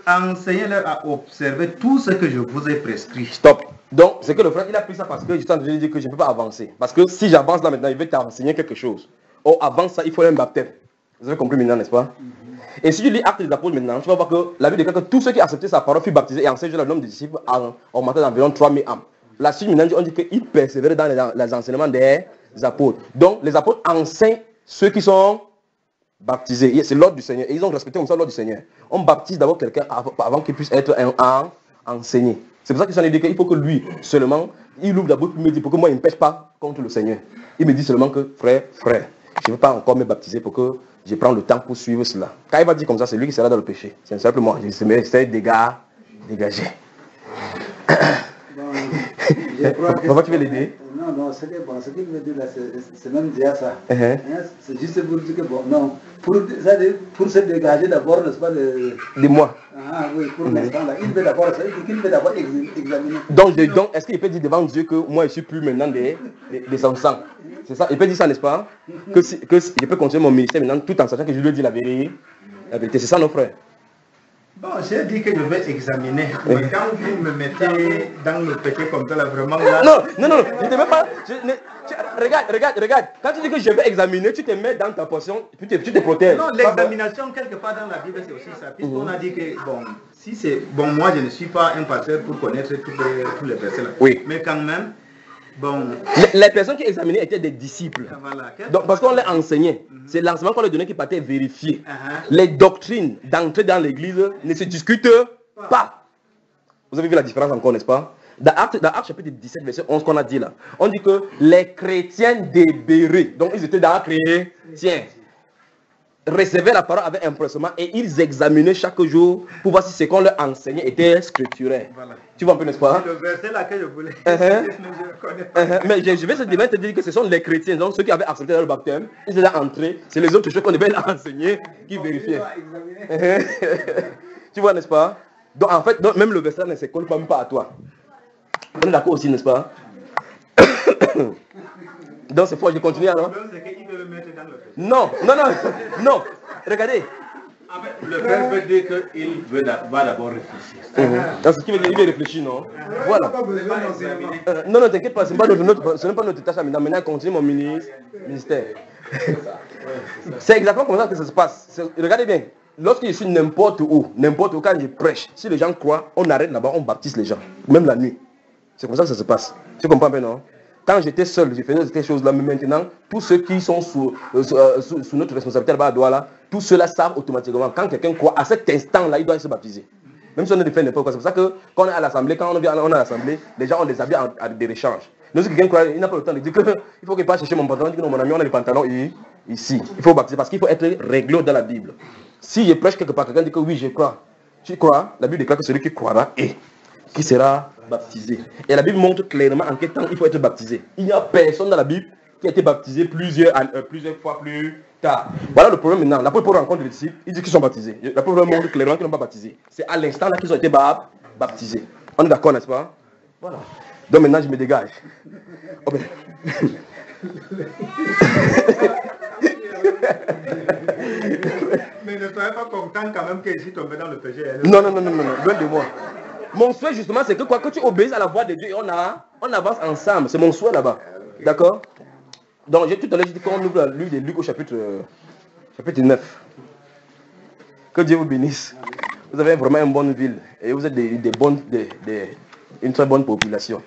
S2: Enseignez-leur à observer tout ce que je vous ai prescrit.
S1: Stop. Donc, c'est que le frère, il a pris ça parce que je suis en train de dire que je ne peux pas avancer. Parce que si j'avance là maintenant, il veut t'enseigner quelque chose. Or, avant ça, il faut un baptême. Vous avez compris maintenant, n'est-ce pas? Et si tu lis Actes des Apôtres maintenant, tu vas voir que la Bible déclare que tous ceux qui acceptaient sa parole furent baptisés et enseignés le nombre de disciples en augmentant d'environ 3000 âmes. La suite maintenant, on dit qu'ils persévéraient dans les enseignements des apôtres. Donc, les apôtres enseignent ceux qui sont baptisés. C'est l'ordre du Seigneur. Et ils ont respecté comme ça l'ordre du Seigneur. On baptise d'abord quelqu'un avant qu'il puisse être enseigné. C'est pour ça que j'en ai dit qu'il faut que lui, seulement, il ouvre d'abord pour me dire, pour que moi, il ne pêche pas contre le Seigneur. Il me dit seulement que, frère, je ne veux pas encore me baptiser pour que je prenne le temps pour suivre cela. Quand il va dire comme ça, c'est lui qui sera dans le péché. C'est simplement, c'est dégagé. Pourquoi tu veux l'aider?
S6: Non, c'est bon, ce qu'il veut dire là, c'est même déjà ça. C'est juste pour dire que bon, non, pour se dégager d'abord, n'est-ce pas,
S1: de moi.
S6: Ah oui, pour l'instant là, il veut d'abord examiner.
S1: Donc est-ce qu'il peut dire devant Dieu que moi je suis plus maintenant des son sang? C'est ça, il peut dire ça, n'est-ce pas? Que je peux continuer mon ministère maintenant tout en sachant que je lui dis la vérité. C'est ça, nos frères.
S2: Bon, j'ai dit que je vais examiner. Mais quand vous me mettez dans le péché comme ça, là, vraiment là...
S1: Non, je ne te mets pas... Regarde. Quand tu dis que je vais examiner, tu te mets dans ta portion, tu te protèges.
S2: Non, l'examination, quelque part dans la Bible, c'est aussi ça. Puisqu'on a dit que, bon, si c'est... Bon, moi, je ne suis pas un pasteur pour connaître tous les versets là.
S1: Oui.
S2: Mais quand même, bon...
S1: Les personnes qui examinaient étaient des disciples.
S2: Voilà.
S1: Donc, parce qu'on les enseignait. C'est l'enseignement qu'on leur donnait qui partait vérifier. Les doctrines d'entrer dans l'église ne se discutent pas. Vous avez vu la différence encore, n'est-ce pas? Dans Actes chapitre 17, verset 11 qu'on a dit là, on dit que les chrétiens des Bérée, donc ils étaient dans la chrétiens, recevaient la parole avec empressement et ils examinaient chaque jour pour voir si ce qu'on leur enseignait était scripturaire. Voilà. Tu vois un peu, n'est-ce pas?
S2: C'est le verset là que je voulais.
S1: Mais je vais te dire que ce sont les chrétiens, donc ceux qui avaient accepté leur baptême, ils étaient entrés, c'est les autres choses qu'on devait leur enseigner qui vérifiaient. Tu vois, n'est-ce pas? Donc en fait, même le verset ne se colle même pas à toi. On est d'accord aussi, n'est-ce pas? Donc c'est faux, je continue alors. Non. Regardez.
S4: Le frère veut dire qu'il va d'abord réfléchir.
S1: C'est ce qui veut dire qu'il veut réfléchir, non? Voilà. Non, t'inquiète pas, ce n'est pas notre tâche maintenant. Maintenant, continue mon ministère. C'est exactement comme ça que ça se passe. Regardez bien. Lorsque je suis n'importe où, quand je prêche, si les gens croient, on arrête là-bas, on baptise les gens, même la nuit. C'est comme ça que ça se passe. Tu comprends bien, non? Quand j'étais seul, je faisais ces choses-là, mais maintenant, tous ceux qui sont sous notre responsabilité là-bas, tous ceux-là savent automatiquement, quand quelqu'un croit, à cet instant-là, il doit se baptiser. Même si on est de faire n'importe quoi. C'est pour ça que quand on est à l'assemblée, quand on est à l'assemblée, les gens ont des habits à des échanges. Donc si quelqu'un croit, il n'a pas le temps de dire qu'il faut qu'il passe chercher mon pantalon, il dit que non, mon ami, on a les pantalons ici. Il faut baptiser parce qu'il faut être réglo dans la Bible. Si je prêche quelque part, quelqu'un dit que oui, je crois. Tu crois? La Bible déclare que celui qui croira et qui sera baptisé. Et la Bible montre clairement en quel temps il faut être baptisé. Il n'y a personne dans la Bible qui a été baptisé plusieurs fois plus tard. Voilà le problème maintenant. L'apôtre Paul rencontre les disciples, il dit qu'ils sont baptisés. L'apôtre Paul montre clairement qu'ils n'ont pas baptisé. C'est à l'instant là qu'ils ont été baptisés. On est d'accord, n'est-ce pas? Voilà. Donc maintenant, je me dégage. Oh ben.
S2: Mais ne soyez pas content quand même que je suis tombé dans le péché.
S1: Non, loin de moi. Mon souhait justement, c'est que quoi, que tu obéisses à la voix de Dieu et on avance ensemble. C'est mon souhait là-bas. D'accord? Donc, tout à l'heure, j'ai dit qu'on ouvre le livre de Luc au chapitre 9. Que Dieu vous bénisse. Vous avez vraiment une bonne ville et vous êtes une très bonne population.